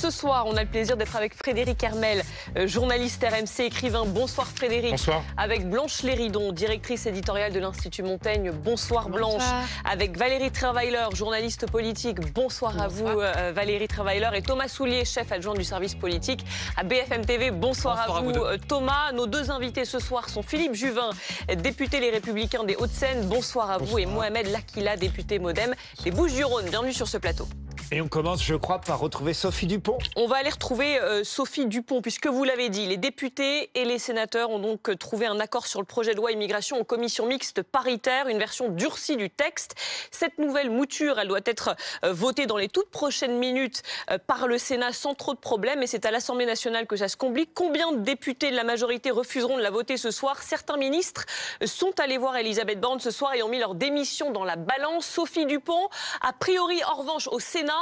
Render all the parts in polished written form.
Ce soir, on a le plaisir d'être avec Frédéric Hermel, journaliste RMC, écrivain. Bonsoir Frédéric. Bonsoir. Avec Blanche Léridon, directrice éditoriale de l'Institut Montaigne. Bonsoir Blanche. Bonsoir. Avec Valérie Trierweiler, journaliste politique. Bonsoir à vous Valérie Trierweiler. Et Thomas Soulier, chef adjoint du service politique à BFM TV. Bonsoir à vous Thomas. Nos deux invités ce soir sont Philippe Juvin, député Les Républicains des Hauts-de-Seine. Bonsoir à vous. Et Mohamed Lakila, député Modem des Bouches-du-Rhône. Bienvenue sur ce plateau. Et on commence, je crois, par retrouver Sophie Dupont. On va aller retrouver Sophie Dupont, puisque vous l'avez dit, les députés et les sénateurs ont donc trouvé un accord sur le projet de loi immigration en commission mixte paritaire, une version durcie du texte. Cette nouvelle mouture, elle doit être votée dans les toutes prochaines minutes par le Sénat sans trop de problèmes, et c'est à l'Assemblée nationale que ça se complique. Combien de députés de la majorité refuseront de la voter ce soir? Certains ministres sont allés voir Elisabeth Borne ce soir et ont mis leur démission dans la balance. Sophie Dupont, a priori, en revanche, au Sénat,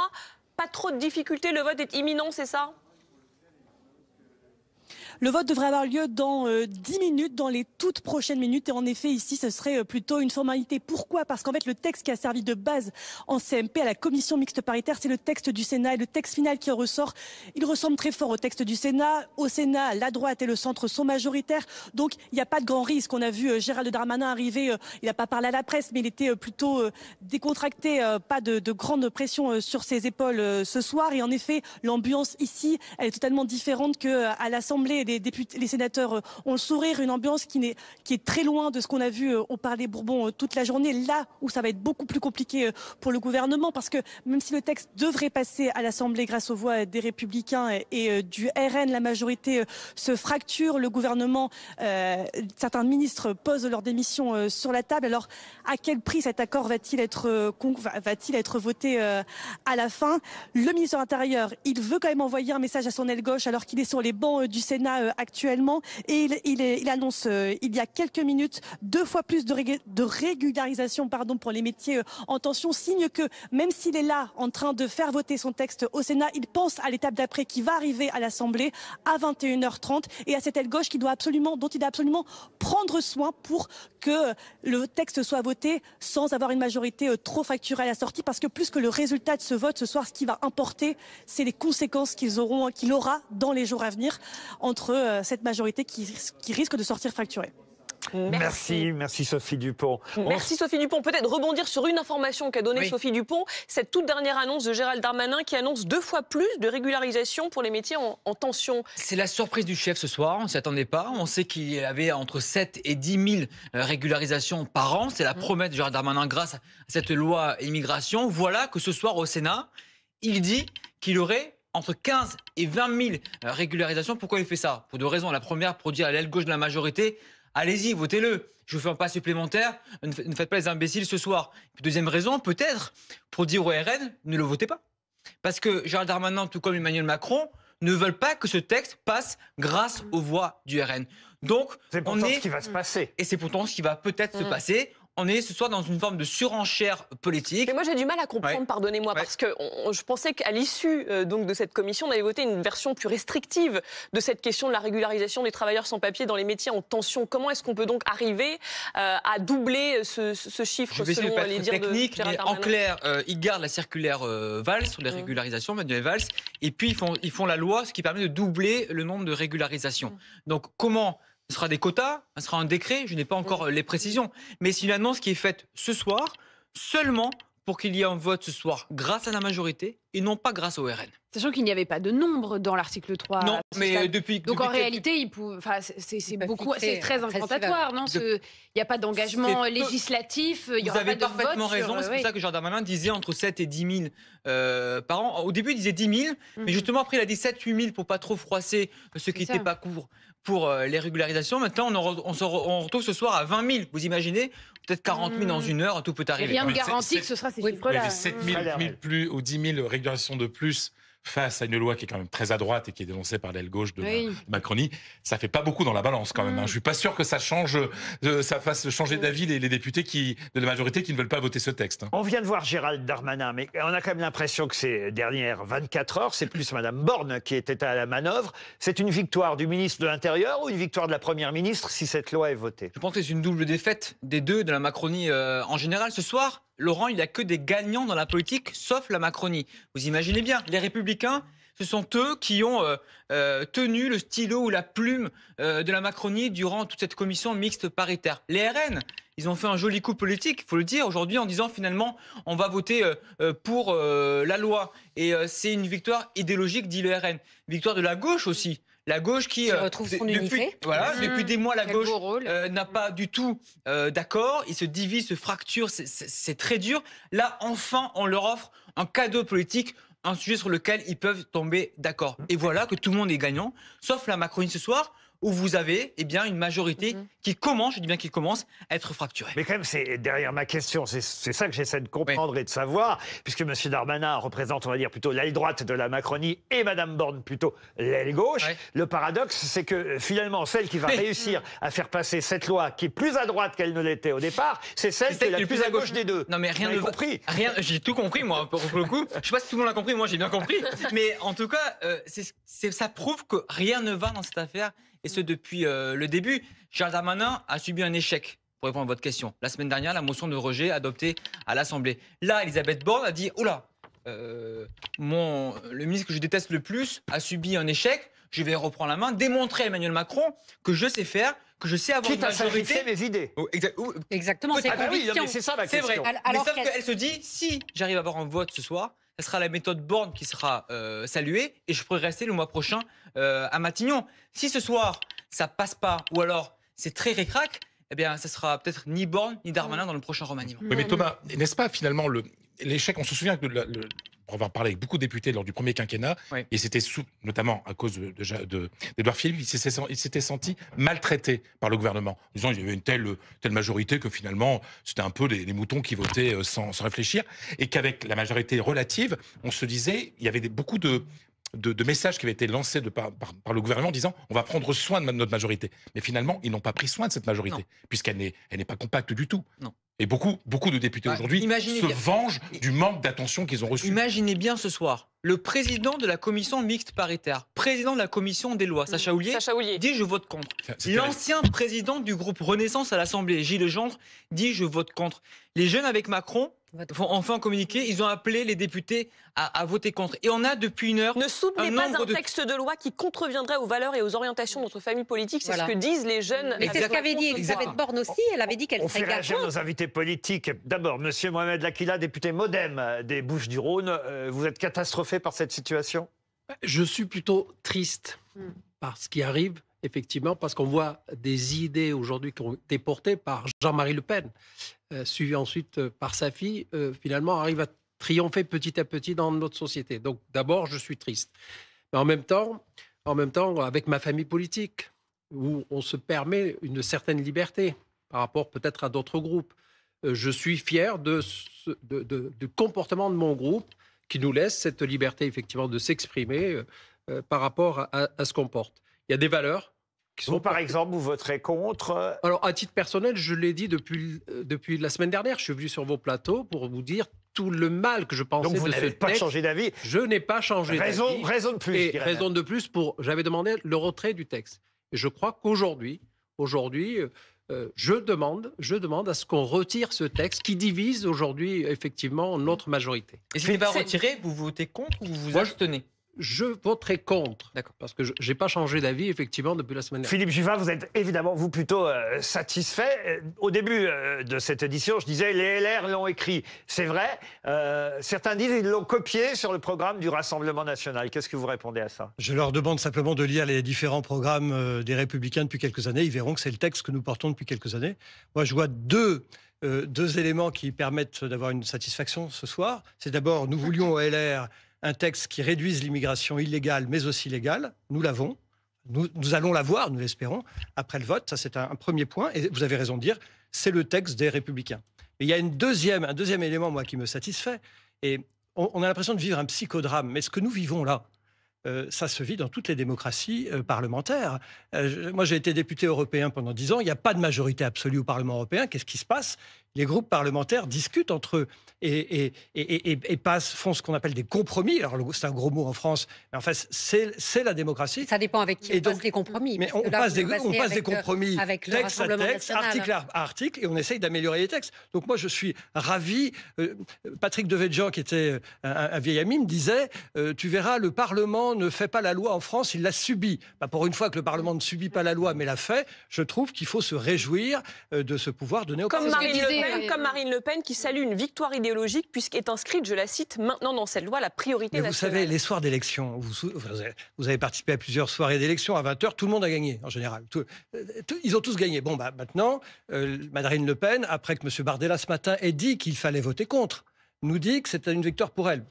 pas trop de difficultés, le vote est imminent, c'est ça ? Le vote devrait avoir lieu dans 10 minutes, dans les toutes prochaines minutes. Et en effet, ici, ce serait plutôt une formalité. Pourquoi ? Parce qu'en fait, le texte qui a servi de base en CMP à la commission mixte paritaire, c'est le texte du Sénat. Et le texte final qui en ressort, il ressemble très fort au texte du Sénat. Au Sénat, la droite et le centre sont majoritaires. Donc, il n'y a pas de grand risque. On a vu Gérald Darmanin arriver. Il n'a pas parlé à la presse, mais il était plutôt décontracté. Pas de grande pression sur ses épaules ce soir. Et en effet, l'ambiance ici, elle est totalement différente qu'à l'Assemblée. Les sénateurs ont le sourire, une ambiance qui est très loin de ce qu'on a vu au Palais Bourbon toute la journée, là où ça va être beaucoup plus compliqué pour le gouvernement, parce que même si le texte devrait passer à l'Assemblée grâce aux voix des Républicains et du RN, la majorité se fracture, le gouvernement, certains ministres posent leur démission sur la table. Alors à quel prix cet accord va-t-il être voté à la fin? Le ministre de l'Intérieur, il veut quand même envoyer un message à son aile gauche alors qu'il est sur les bancs du Sénat actuellement, et il annonce il y a quelques minutes 2 fois plus de régularisation pour les métiers en tension, signe que même s'il est là en train de faire voter son texte au Sénat, il pense à l'étape d'après qui va arriver à l'Assemblée à 21h30 et à cette aile gauche dont il doit absolument prendre soin pour que le texte soit voté sans avoir une majorité trop fracturée à la sortie, parce que plus que le résultat de ce vote ce soir, ce qui va importer, c'est les conséquences qu'il aura dans les jours à venir entre cette majorité qui risque de sortir fracturée. Merci Sophie Dupont. Merci Sophie Dupont. Peut-être rebondir sur une information qu'a donnée Sophie Dupont, cette toute dernière annonce de Gérald Darmanin qui annonce 2 fois plus de régularisation pour les métiers en tension. C'est la surprise du chef ce soir, on ne s'y attendait pas. On sait qu'il y avait entre 7 et 10 000 régularisations par an. C'est la promesse de Gérald Darmanin grâce à cette loi immigration. Voilà que ce soir au Sénat, il dit qu'il aurait entre 15 et 20 000 régularisations. Pourquoi il fait ça? Pour 2 raisons. La première, pour dire à l'aile gauche de la majorité, allez-y, votez-le. Je vous fais un pas supplémentaire. Ne faites pas les imbéciles ce soir. Puis deuxième raison, peut-être, pour dire au RN, ne le votez pas. Parce que Gérald Darmanin, tout comme Emmanuel Macron, ne veulent pas que ce texte passe grâce aux voix du RN. Donc, c'est pourtant ce qui va se passer. Et c'est pourtant ce qui va peut-être se passer. On est ce soir dans une forme de surenchère politique. Mais moi j'ai du mal à comprendre, pardonnez-moi, parce que je pensais qu'à l'issue donc de cette commission, on avait voté une version plus restrictive de cette question de la régularisation des travailleurs sans papier dans les métiers en tension. Comment est-ce qu'on peut donc arriver à doubler ce chiffre selon les dires de Gérald Darmanin? En clair, ils gardent la circulaire Valls sur les régularisations, Manuel Valls, et puis ils font la loi, ce qui permet de doubler le nombre de régularisations. Donc comment? Ce sera des quotas, ce sera un décret, je n'ai pas encore les précisions. Mais c'est une annonce qui est faite ce soir, seulement pour qu'il y ait un vote ce soir grâce à la majorité et non pas grâce au RN. Sachant qu'il n'y avait pas de nombre dans l'article 3. Non, mais Donc en réalité, c'est très incantatoire. Il n'y a pas d'engagement législatif, il n'y aura pas de vote. Vous avez parfaitement raison, c'est pour ça que Gérald Darmanin disait entre 7 et 10 000 par an. Au début, il disait 10 000, mais justement après, il a dit 7-8 000 pour pas trop froisser ceux qui n'étaient pas courts pour les régularisations. Maintenant, on retrouve ce soir à 20 000. Vous imaginez? Peut-être 40 000 dans une heure, tout peut arriver. Et rien ne garantit que ce sera ces chiffres-là. Il y avait 7 000 plus ou 10 000 régulations de plus face à une loi qui est quand même très à droite et qui est dénoncée par l'aile gauche de la Macronie, ça fait pas beaucoup dans la balance quand même. Je suis pas sûr que ça fasse changer d'avis les députés de la majorité qui ne veulent pas voter ce texte. On vient de voir Gérald Darmanin, mais on a quand même l'impression que ces dernières 24 heures, c'est plus Madame Borne qui était à la manœuvre. C'est une victoire du ministre de l'Intérieur ou une victoire de la Première ministre si cette loi est votée? Je pense que c'est une double défaite des deux, de la Macronie en général. Ce soir, Laurent, il n'y a que des gagnants dans la politique, sauf la Macronie. Vous imaginez bien, les Républicains Ce sont eux qui ont tenu le stylo ou la plume de la Macronie durant toute cette commission mixte paritaire. Les RN, ils ont fait un joli coup politique, il faut le dire, aujourd'hui, en disant finalement, on va voter pour la loi. Et c'est une victoire idéologique, dit le RN. Victoire de la gauche aussi. La gauche qui retrouve son unité. Depuis des mois, la gauche n'a pas du tout d'accord. Ils se divisent, se fracturent, c'est très dur. Là, enfin, on leur offre un cadeau politique, un sujet sur lequel ils peuvent tomber d'accord. Et voilà que tout le monde est gagnant, sauf la Macronie ce soir, où vous avez une majorité qui commence, je dis bien qui commence, à être fracturée. Mais quand même, c'est derrière ma question, c'est ça que j'essaie de comprendre et de savoir, puisque M. Darmanin représente, on va dire, plutôt l'aile droite de la Macronie et Mme Borne plutôt l'aile gauche. Ouais. Le paradoxe, c'est que finalement, celle qui va réussir à faire passer cette loi, qui est plus à droite qu'elle ne l'était au départ, c'est celle qui est la plus à gauche des deux. Non mais rien de compris. J'ai tout compris, moi, pour le coup. Je ne sais pas si tout le monde l'a compris, moi j'ai bien compris. Mais en tout cas, ça prouve que rien ne va dans cette affaire. Et ce, depuis le début. Gérald Darmanin a subi un échec, pour répondre à votre question. La semaine dernière, la motion de rejet adoptée à l'Assemblée. Là, Elisabeth Borne a dit « Oula, le ministre que je déteste le plus a subi un échec. Je vais reprendre la main, démontrer à Emmanuel Macron que je sais faire, que je sais avoir une majorité. » mes idées. Exactement, c'est oui, c'est ça ma question. C'est vrai. Mais sauf qu'elle se dit « Si j'arrive à avoir un vote ce soir, ce sera la méthode Borne qui sera saluée et je pourrai rester le mois prochain à Matignon. Si ce soir, ça passe pas ou alors c'est très ric-rac, eh bien, ça sera peut-être ni Borne ni Darmanin dans le prochain remaniement. Oui, mais Thomas, n'est-ce pas finalement l'échec, on se souvient que on va parler avec beaucoup de députés lors du premier quinquennat, et c'était notamment à cause d'Édouard Philippe, il s'était senti maltraité par le gouvernement, en disant qu'il y avait une telle majorité que finalement c'était un peu les moutons qui votaient sans réfléchir, et qu'avec la majorité relative, on se disait, il y avait beaucoup de messages qui avaient été lancés par le gouvernement disant on va prendre soin de notre majorité. Mais finalement, ils n'ont pas pris soin de cette majorité, puisqu'elle n'est pas compacte du tout. Non. Et beaucoup de députés aujourd'hui se vengent du manque d'attention qu'ils ont reçu. Imaginez bien ce soir, le président de la commission mixte paritaire, président de la commission des lois, Sacha Houlié, dit « je vote contre ». L'ancien président du groupe Renaissance à l'Assemblée, Gilles Legendre, dit « je vote contre ». Les jeunes avec Macron vont enfin communiquer, ils ont appelé les députés à voter contre. Et on a depuis une heure... Ne soutenez pas un texte de loi qui contreviendrait aux valeurs et aux orientations de notre famille politique, c'est ce que disent les jeunes. Mais c'est ce qu'avait dit Elisabeth Borne aussi, elle avait dit qu'elle serait garante. Nos invités politiques. D'abord, Monsieur Mohamed Lakila, député MoDem des Bouches-du-Rhône, vous êtes catastrophé par cette situation? Je suis plutôt triste par ce qui arrive, effectivement, parce qu'on voit des idées aujourd'hui qui ont été portées par Jean-Marie Le Pen, suivi ensuite par sa fille, finalement arrive à triompher petit à petit dans notre société. Donc d'abord, je suis triste. Mais en même temps, avec ma famille politique, où on se permet une certaine liberté par rapport peut-être à d'autres groupes, je suis fier du comportement de mon groupe qui nous laisse cette liberté effectivement de s'exprimer par rapport à ce qu'on porte. Il y a des valeurs qui sont... Vous, par exemple, vous voterez contre? Alors, à titre personnel, je l'ai dit depuis la semaine dernière. Je suis venu sur vos plateaux pour vous dire tout le mal que je pensais de ce texte. Donc vous n'avez pas changé d'avis? Je n'ai pas changé d'avis. Raison de plus. Et raison de plus j'avais demandé le retrait du texte. Et je crois qu'aujourd'hui, je demande à ce qu'on retire ce texte qui divise aujourd'hui effectivement notre majorité. Et s'il n'est pas retiré, vous votez contre ou vous vous abstenez? Je voterai contre, parce que je n'ai pas changé d'avis, effectivement, depuis la semaine dernière. Philippe Juvin, vous êtes évidemment, vous, plutôt satisfait. Au début de cette édition, je disais, les LR l'ont écrit. C'est vrai. Certains disent qu'ils l'ont copié sur le programme du Rassemblement national. Qu'est-ce que vous répondez à ça? Je leur demande simplement de lire les différents programmes des Républicains depuis quelques années. Ils verront que c'est le texte que nous portons depuis quelques années. Moi, je vois deux éléments qui permettent d'avoir une satisfaction ce soir. C'est d'abord, nous voulions au LR un texte qui réduise l'immigration illégale, mais aussi légale. Nous l'avons. Nous allons l'avoir, nous l'espérons, après le vote. Ça, c'est un premier point. Et vous avez raison de dire, c'est le texte des Républicains. Mais il y a un deuxième élément, moi, qui me satisfait. Et on a l'impression de vivre un psychodrame. Mais ce que nous vivons là, ça se vit dans toutes les démocraties parlementaires. Moi, j'ai été député européen pendant 10 ans. Il n'y a pas de majorité absolue au Parlement européen. Qu'est-ce qui se passe? les groupes parlementaires discutent entre eux et font ce qu'on appelle des compromis. Alors, c'est un gros mot en France, mais en fait, c'est la démocratie. Ça dépend avec qui on passe les compromis. Mais on passe des compromis, texte à texte, article à article, et on essaye d'améliorer les textes. Donc moi, je suis ravi. Patrick Devedjian, qui était un vieil ami, me disait tu verras, le Parlement ne fait pas la loi en France, il la subit. Pour une fois que le Parlement ne subit pas la loi, mais la fait, je trouve qu'il faut se réjouir de ce pouvoir donné au Parlement. Comme Marine Le Pen, qui salue une victoire idéologique, puisqu'est inscrite, je la cite, maintenant dans cette loi, la priorité nationale. Vous savez, les soirs d'élection, vous avez participé à plusieurs soirées d'élection, à 20h, tout le monde a gagné, en général. Ils ont tous gagné. Bon, maintenant, Marine Le Pen, après que M. Bardella, ce matin, ait dit qu'il fallait voter contre, nous dit que c'était une victoire pour elle.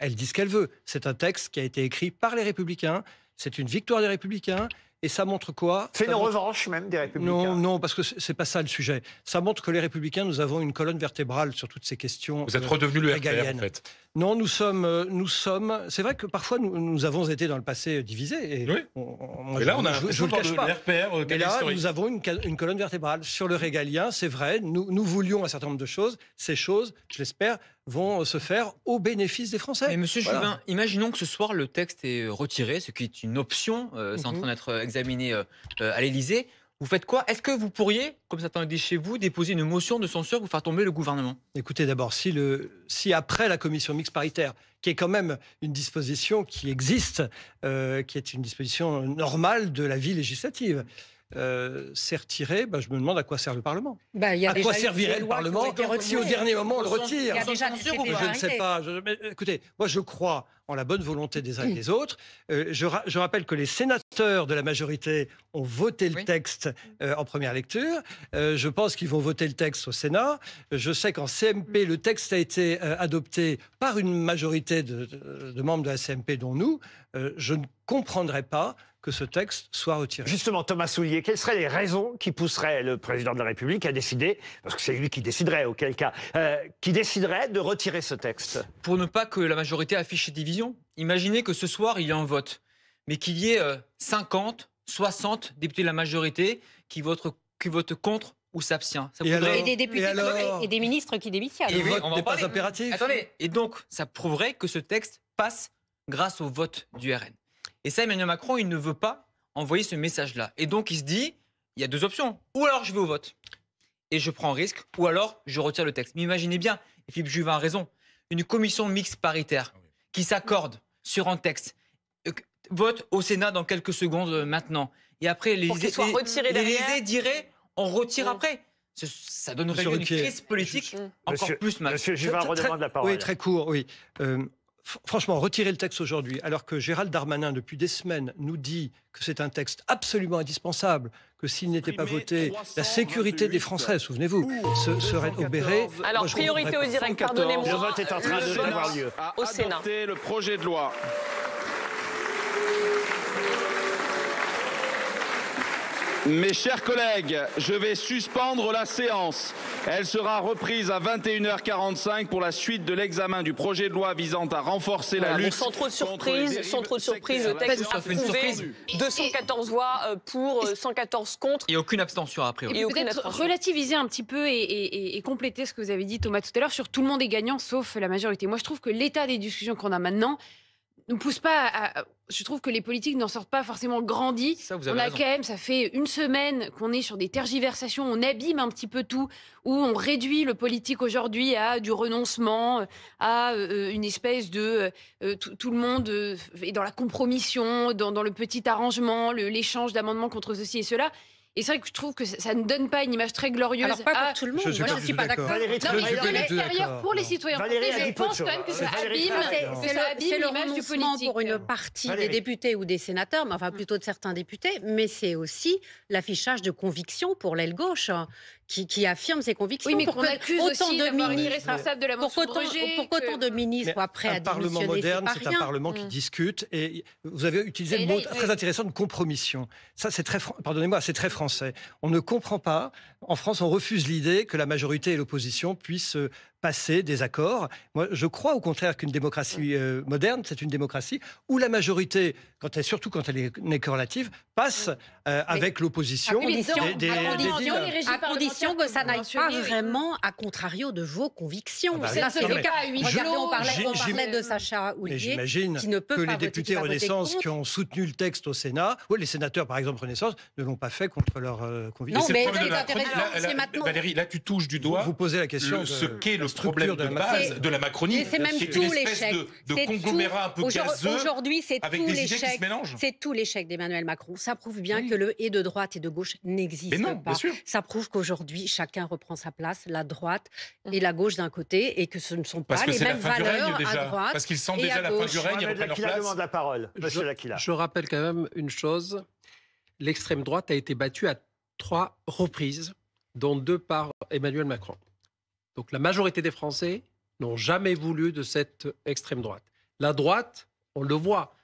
Elle dit ce qu'elle veut. C'est un texte qui a été écrit par les Républicains. C'est une victoire des Républicains. Et ça montre quoi? C'est une revanche même des Républicains. Non, parce que c'est pas ça le sujet. Ça montre que les Républicains, nous avons une colonne vertébrale sur toutes ces questions. Vous êtes redevenu le RPR, en fait. Non, nous sommes. C'est vrai que parfois nous avons été dans le passé divisés. Et oui. Et là, on a je vous le cache pas. RPR, et là, nous avons une colonne vertébrale sur le régalien. C'est vrai. Nous voulions un certain nombre de choses. Ces choses, je l'espère, vont se faire au bénéfice des Français. Mais Monsieur Juvin, imaginons que ce soir le texte est retiré, ce qui est une option, c'est en train d'être examiné à l'Élysée. Vous faites quoi? Est-ce que vous pourriez, comme certains le disent chez vous, déposer une motion de censure pour faire tomber le gouvernement? Écoutez, d'abord, si après la commission mixte paritaire, qui est quand même une disposition qui existe, qui est une disposition normale de la vie législative, c'est retiré, je me demande à quoi sert le Parlement. À quoi servirait le Parlement si au dernier moment on le retire? Je ne sais pas. Écoutez, moi je crois en la bonne volonté des uns et des autres. Je rappelle que les sénateurs de la majorité ont voté le texte en première lecture. Je pense qu'ils vont voter le texte au Sénat. Je sais qu'en CMP, le texte a été adopté par une majorité de membres de la CMP, dont nous. Je ne comprendrai pas que ce texte soit retiré. Justement, Thomas Soulier, quelles seraient les raisons qui pousseraient le président de la République à décider, parce que c'est lui qui déciderait auquel cas, qui déciderait de retirer ce texte? Pour ne pas que la majorité affiche ses divisions. Imaginez que ce soir, il y ait un vote, mais qu'il y ait 50, 60 députés de la majorité qui votent contre ou s'abstient. Et des députés et des ministres qui démissionnent. Le vote n'est pas impératif. Attendez, et donc ça prouverait que ce texte passe grâce au vote du RN. Et ça, Emmanuel Macron, il ne veut pas envoyer ce message-là. Et donc, il se dit, il y a deux options. Ou alors, je vais au vote et je prends un risque, ou alors, je retire le texte. Mais imaginez bien, et Philippe Juvin a raison, une commission mixte paritaire qui s'accorde sur un texte, vote au Sénat dans quelques secondes maintenant. Et après, l'Élysée dirait, on retire après. Ça donnerait une crise politique encore plus mal. Monsieur Juvin redemande la parole. Oui, très court, oui. Franchement, retirer le texte aujourd'hui, alors que Gérald Darmanin, depuis des semaines, nous dit que c'est un texte absolument indispensable, que s'il n'était pas voté, la sécurité des Français, souvenez-vous, serait obérée. Alors, priorité au direct, pardonnez-moi. Le vote est en train d'avoir lieu. Au Sénat. Le projet de loi. Mes chers collègues, je vais suspendre la séance. Elle sera reprise à 21h45 pour la suite de l'examen du projet de loi visant à renforcer la lutte. Sans trop de surprise, le texte est approuvé. 214 voix pour, 114 contre. Et aucune abstention a priori. Et peut-être relativiser un petit peu et compléter ce que vous avez dit, Thomas, tout à l'heure, sur tout le monde est gagnant sauf la majorité. Moi, je trouve que l'état des discussions qu'on a maintenant ne pousse pas à... Je trouve que les politiques n'en sortent pas forcément grandis. Ça fait une semaine qu'on est sur des tergiversations, on abîme un petit peu tout, où on réduit le politique aujourd'hui à du renoncement, à une espèce de... tout le monde est dans la compromission, dans le petit arrangement, l'échange d'amendements contre ceci et cela. Et c'est vrai que je trouve que ça ne donne pas une image très glorieuse. Alors pas pour tout le monde, je suis pas d'accord. Non, mais de l'extérieur, pour les citoyens français, je pense quand même que ça abîme l'image du politique. Pour une partie des députés ou des sénateurs, mais enfin plutôt de certains députés, mais c'est aussi l'affichage de convictions pour l'aile gauche qui affirme ses convictions. Oui, mais qu'on accuse aussi d'avoir été responsable de la motion de rejet. Pour qu'autant de ministres soient prêts à démissionner, un Parlement moderne, c'est un Parlement qui discute. Et vous avez utilisé le mot très intéressant de compromission. Ça, c'est très, pardonnez-moi, c'est très français. On ne comprend pas. En France, on refuse l'idée que la majorité et l'opposition puissent passer des accords. Moi, je crois au contraire qu'une démocratie moderne, c'est une démocratie où la majorité, surtout quand elle n'est que relative, passe avec l'opposition. À condition que ça n'aille pas vraiment à contrario de vos convictions. C'est le cas à huis clos. On parlait de Sacha Houlier, j'imagine qui ne peut que pas les députés Renaissance qui ont soutenu le texte au Sénat, les sénateurs par exemple Renaissance, ne l'ont pas fait contre leur conviction. Non, mais c'est intéressant, c'est maintenant. Valérie, là tu touches du doigt vous posez la question ce qu'est le problème de base de la Macronie. C'est même tout l'échec. De conglomérat un peu gazeux. Aujourd'hui, c'est avec tout des idées qui l'échec. se mélangent. C'est tout l'échec d'Emmanuel Macron. Ça prouve bien que le et de droite et de gauche n'existe pas. Ça prouve qu'aujourd'hui, chacun reprend sa place, la droite et la gauche d'un côté, et que ce ne sont pas les mêmes valeurs à droite. Parce qu'ils sentent déjà la fin du règne, ils reprennent leur place. demande la parole. Monsieur L'Aquila. Je rappelle quand même une chose. L'extrême droite a été battue à 3 reprises, dont 2 par Emmanuel Macron. Donc la majorité des Français n'ont jamais voulu de cette extrême droite. La droite, on le voit,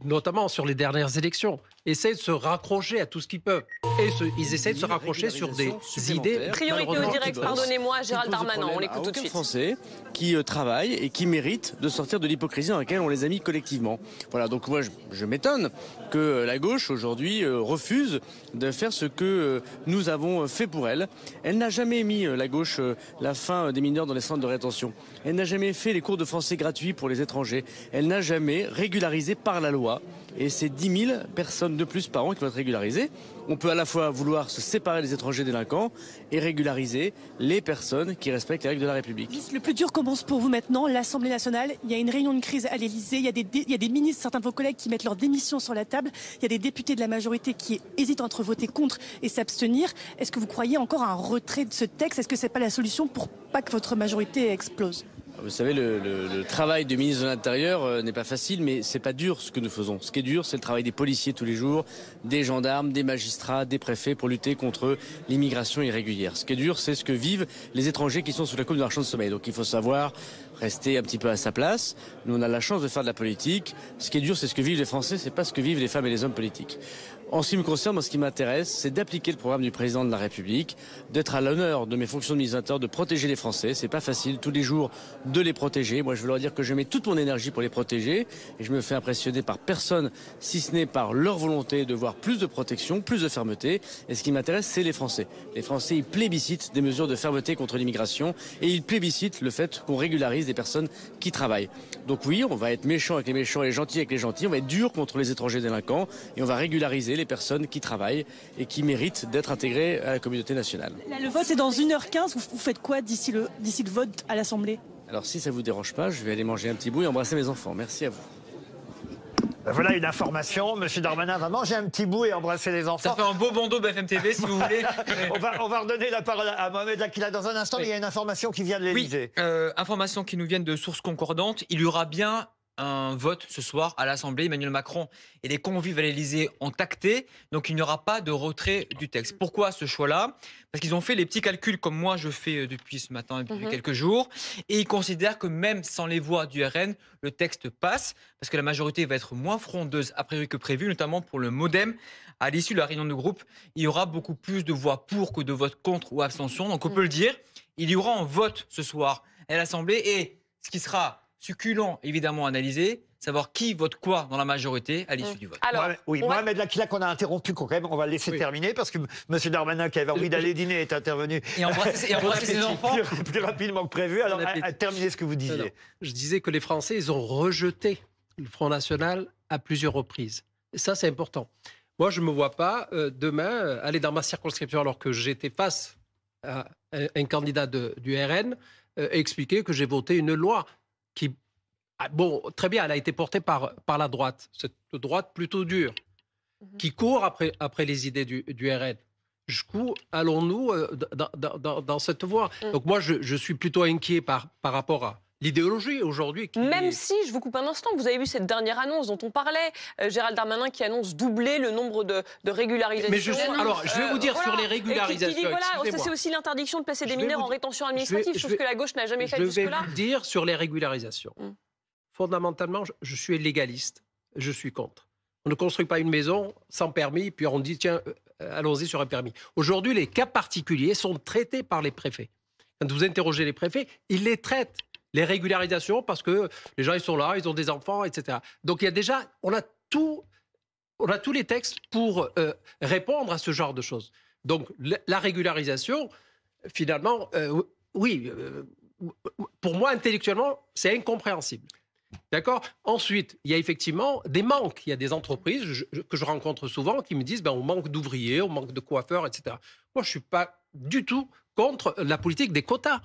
notamment sur les dernières élections, essaie de se raccrocher à tout ce qu'ils peuvent. Et ils essaient de se raccrocher sur des idées. Priorité au direct, pardonnez-moi, Gérald Darmanin, on l'écoute tout de suite. Français qui travaillent et qui méritent de sortir de l'hypocrisie dans laquelle on les a mis collectivement. Voilà, donc moi je m'étonne que la gauche aujourd'hui refuse de faire ce que nous avons fait pour elle. Elle n'a jamais mis, la gauche, la fin des mineurs dans les centres de rétention. Elle n'a jamais fait les cours de français gratuits pour les étrangers. Elle n'a jamais régularisé par la loi. Et c'est 10 000 personnes de plus par an qui vont être régularisées. On peut à la fois vouloir se séparer des étrangers délinquants et régulariser les personnes qui respectent les règles de la République. Le plus dur commence pour vous maintenant, l'Assemblée nationale. Il y a une réunion de crise à l'Élysée. Il y a des ministres, certains de vos collègues, qui mettent leur démission sur la table. Il y a des députés de la majorité qui hésitent entre voter contre et s'abstenir. Est-ce que vous croyez encore à un retrait de ce texte? Est-ce que ce n'est pas la solution pour pas que votre majorité explose? Vous savez, le travail du ministre de l'Intérieur n'est pas facile, mais c'est pas dur ce que nous faisons. Ce qui est dur, c'est le travail des policiers tous les jours, des gendarmes, des magistrats, des préfets pour lutter contre l'immigration irrégulière. Ce qui est dur, c'est ce que vivent les étrangers qui sont sous la coupe de marchand de sommeil. Donc il faut savoir rester un petit peu à sa place. Nous, on a la chance de faire de la politique. Ce qui est dur, c'est ce que vivent les Français, c'est pas ce que vivent les femmes et les hommes politiques. En ce qui me concerne, moi, ce qui m'intéresse, c'est d'appliquer le programme du président de la République, d'être à l'honneur de mes fonctions de ministre de l'Intérieur, de protéger les Français. C'est pas facile tous les jours de les protéger. Moi, je veux leur dire que je mets toute mon énergie pour les protéger et je me fais impressionner par personne, si ce n'est par leur volonté de voir plus de protection, plus de fermeté. Et ce qui m'intéresse, c'est les Français. Les Français, ils plébiscitent des mesures de fermeté contre l'immigration et ils plébiscitent le fait qu'on régularise des personnes qui travaillent. Donc oui, on va être méchant avec les méchants et gentil avec les gentils. On va être dur contre les étrangers délinquants et on va régulariser les personnes qui travaillent et qui méritent d'être intégrées à la communauté nationale. Là, le vote est dans 1h15. Vous faites quoi d'ici le vote à l'Assemblée? Alors si ça vous dérange pas, je vais aller manger un petit bout et embrasser mes enfants. Merci à vous. Voilà une information. Monsieur Darmanin va manger un petit bout et embrasser les enfants. Ça fait un beau bandeau BFM TV, si vous voulez. on va redonner la parole à Mohamed L'Aquila dans un instant. Oui. Il y a une information qui vient de l'Élysée. Oui, information qui nous vient de sources concordantes. Il y aura bien un vote ce soir à l'Assemblée. Emmanuel Macron et les convives à l'Élysée ont acté, donc il n'y aura pas de retrait du texte. Pourquoi ce choix-là? Parce qu'ils ont fait les petits calculs comme moi je fais depuis ce matin, depuis quelques jours, et ils considèrent que même sans les voix du RN, le texte passe, parce que la majorité va être moins frondeuse a priori que prévu, notamment pour le MoDem. À l'issue de la réunion de groupe, il y aura beaucoup plus de voix pour que de votes contre ou abstention. Donc on peut le dire, il y aura un vote ce soir à l'Assemblée, et ce qui sera succulent, évidemment, analysé, savoir qui vote quoi dans la majorité à l'issue du vote. Alors, Mohamed L'Aquila qu'on a interrompu quand même, on va le laisser terminer parce que M. Darmanin qui avait envie d'aller dîner est intervenu et embrasser ses enfants plus rapidement que prévu. Alors, terminez ce que vous disiez. Alors, je disais que les Français, ils ont rejeté le Front National à plusieurs reprises. Et ça, c'est important. Moi, je ne me vois pas demain aller dans ma circonscription alors que j'étais face à un candidat du RN et expliquer que j'ai voté une loi qui, bon, très bien, elle a été portée par la droite, cette droite plutôt dure, qui court après les idées du RN. Jusqu'où allons-nous dans cette voie? Donc moi, je suis plutôt inquiet par rapport à l'idéologie aujourd'hui. Même si, je vous coupe un instant, vous avez vu cette dernière annonce dont on parlait, Gérald Darmanin qui annonce doubler le nombre de régularisations. Mais je vais vous dire sur les régularisations. Qui dit, voilà, c'est aussi l'interdiction de placer des mineurs en rétention administrative, chose que la gauche n'a jamais fait jusque-là. Je vais vous dire sur les régularisations. Fondamentalement, je suis légaliste, je suis contre. On ne construit pas une maison sans permis, puis on dit tiens, allons-y sur un permis. Aujourd'hui, les cas particuliers sont traités par les préfets. quand vous interrogez les préfets, ils les traitent. Les régularisations, parce que les gens, ils sont là, ils ont des enfants, etc. Donc, il y a déjà, on a tous les textes pour répondre à ce genre de choses. Donc, la régularisation, finalement, oui, pour moi, intellectuellement, c'est incompréhensible. D'accord ? Ensuite, il y a effectivement des manques. Il y a des entreprises que je rencontre souvent qui me disent on manque d'ouvriers, on manque de coiffeurs, etc. Moi, je ne suis pas du tout contre la politique des quotas.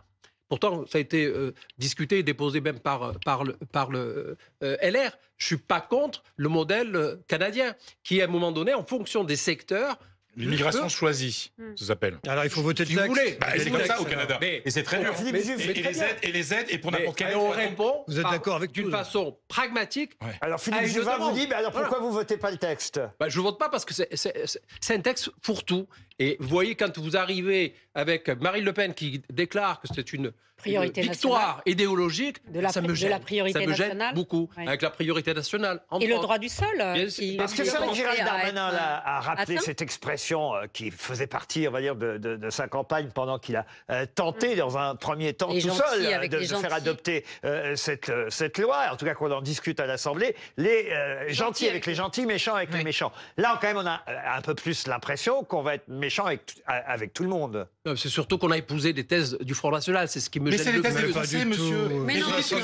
Pourtant, ça a été discuté et déposé même par le LR. Je ne suis pas contre le modèle canadien qui, à un moment donné, en fonction des secteurs... L'immigration choisie, ça s'appelle. Alors, il faut voter le texte. Vous voulez. C'est comme ça au Canada. Et c'est très dur. Et les aides, et pour n'importe quel... on répond vous êtes d'accord avec d'une façon pragmatique. Ouais. Alors, Philippe Juvin vous dit, alors pourquoi vous ne votez pas le texte ? Je ne vote pas parce que c'est un texte fourre-tout. Et vous voyez, quand vous arrivez avec Marine Le Pen qui déclare que c'est une victoire idéologique, ça me gêne. De la priorité ça me gêne nationale. beaucoup, avec la priorité nationale. Et le droit du sol. Parce que c'est vrai que Gérald Darmanin a rappelé cette expression qui faisait partie, on va dire, de sa campagne pendant qu'il a tenté, dans un premier temps, tout seul, de faire adopter cette loi. En tout cas, qu'on en discute à l'Assemblée. Les gentils avec les gentils, méchants avec les méchants. Là, quand même, on a un peu plus l'impression qu'on va être méchant avec tout le monde. C'est surtout qu'on a épousé des thèses du Front National, c'est ce qui me gêne le plus. Mais c'est les thèses des Français, monsieur. Mais non, monsieur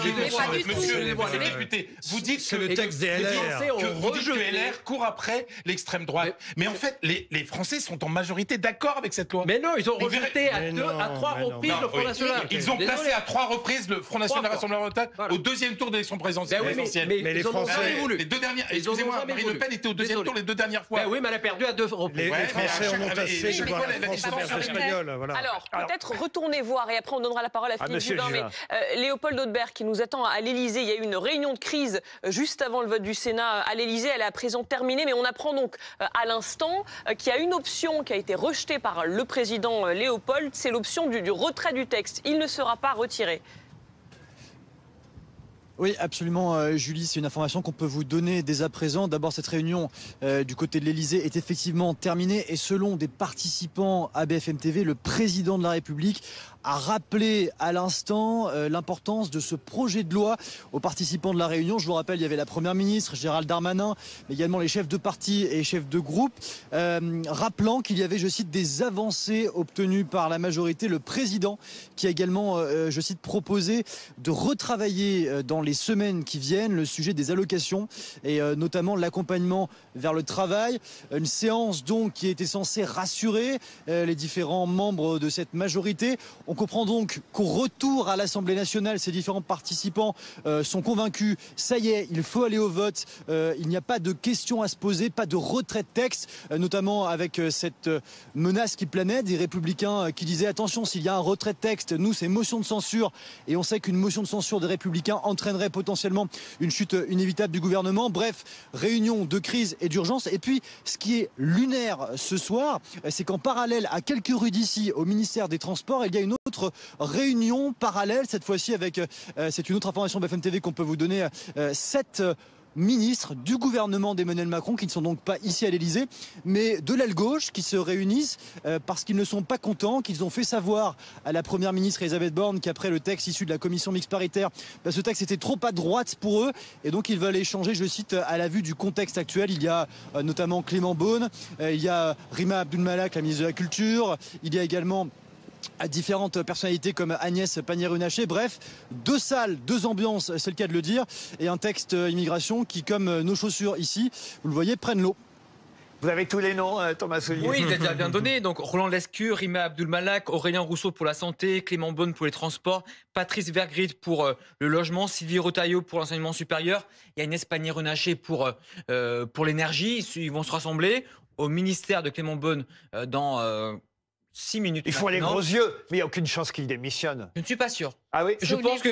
les députés, vous dites que le texte des LR. Vous dites que LR court après l'extrême droite. Mais en fait, les Français sont en majorité d'accord avec cette loi. Mais non, ils ont rejeté à 3 reprises le Front National. Ils ont placé à 3 reprises le Front National et le Rassemblement national au deuxième tour d'élection présidentielle. Mais les Français, les deux dernières, excusez-moi, Marine Le Pen était au deuxième tour les 2 dernières fois. Oui, mais elle a perdu à 2 reprises. Les Français ont tassé devant la France espagnole. Alors, peut-être retournez voir, et après on donnera la parole à Philippe Juvin, mais Léopold Audebert qui nous attend à l'Élysée. Il y a eu une réunion de crise juste avant le vote du Sénat à l'Élysée. Elle est à présent terminée, mais on apprend donc à l'instant qu'il y a une option qui a été rejetée par le président Léopold, c'est l'option du retrait du texte. Il ne sera pas retiré. Oui, absolument, Julie. C'est une information qu'on peut vous donner dès à présent. D'abord, cette réunion du côté de l'Élysée est effectivement terminée. Et selon des participants à BFM TV, le président de la République a rappelé à l'instant l'importance de ce projet de loi aux participants de la réunion. Je vous rappelle, il y avait la Première ministre, Gérald Darmanin, mais également les chefs de parti et chefs de groupe, rappelant qu'il y avait, je cite, des avancées obtenues par la majorité. Le président qui a également, je cite, proposé de retravailler dans les semaines qui viennent le sujet des allocations et notamment l'accompagnement vers le travail. Une séance donc qui était censée rassurer les différents membres de cette majorité. On comprend donc qu'au retour à l'Assemblée nationale, ces différents participants sont convaincus, ça y est, il faut aller au vote, il n'y a pas de questions à se poser, pas de retrait de texte, notamment avec cette menace qui planait, des Républicains qui disaient attention, s'il y a un retrait de texte, nous c'est motion de censure, et on sait qu'une motion de censure des Républicains entraînerait potentiellement une chute inévitable du gouvernement. Bref, réunion de crise et d'urgence. Et puis, ce qui est lunaire ce soir, c'est qu'en parallèle, à quelques rues d'ici, au ministère des Transports, il y a une autre réunion parallèle, cette fois-ci avec, c'est une autre information BFM TV qu'on peut vous donner, 7 ministres du gouvernement d'Emmanuel Macron qui ne sont donc pas ici à l'Élysée mais de l'aile gauche qui se réunissent parce qu'ils ne sont pas contents, qu'ils ont fait savoir à la première ministre Elisabeth Borne qu'après le texte issu de la commission mixte paritaire, ce texte était trop à droite pour eux et donc ils veulent échanger, je cite, à la vue du contexte actuel. Il y a notamment Clément Beaune, il y a Rima Abdul-Malak, la ministre de la Culture, il y a également à différentes personnalités comme Agnès Pannier-Runacher. Bref, 2 salles, 2 ambiances, c'est le cas de le dire, et un texte immigration qui, comme nos chaussures ici, vous le voyez, prennent l'eau. Vous avez tous les noms, Thomas Soulier? Oui, il a déjà bien donné. Donc, Roland Lescure, Rima Abdul-Malak, Aurélien Rousseau pour la santé, Clément Beaune pour les transports, Patrice Vergrit pour le logement, Sylvie Retailleau pour l'enseignement supérieur, il y a Agnès Pannier-Runacher pour l'énergie. Ils vont se rassembler au ministère de Clément Beaune dans 6 minutes. Ils font les gros yeux, mais il n'y a aucune chance qu'ils démissionnent. Je ne suis pas sûr. Ah oui? Je pense que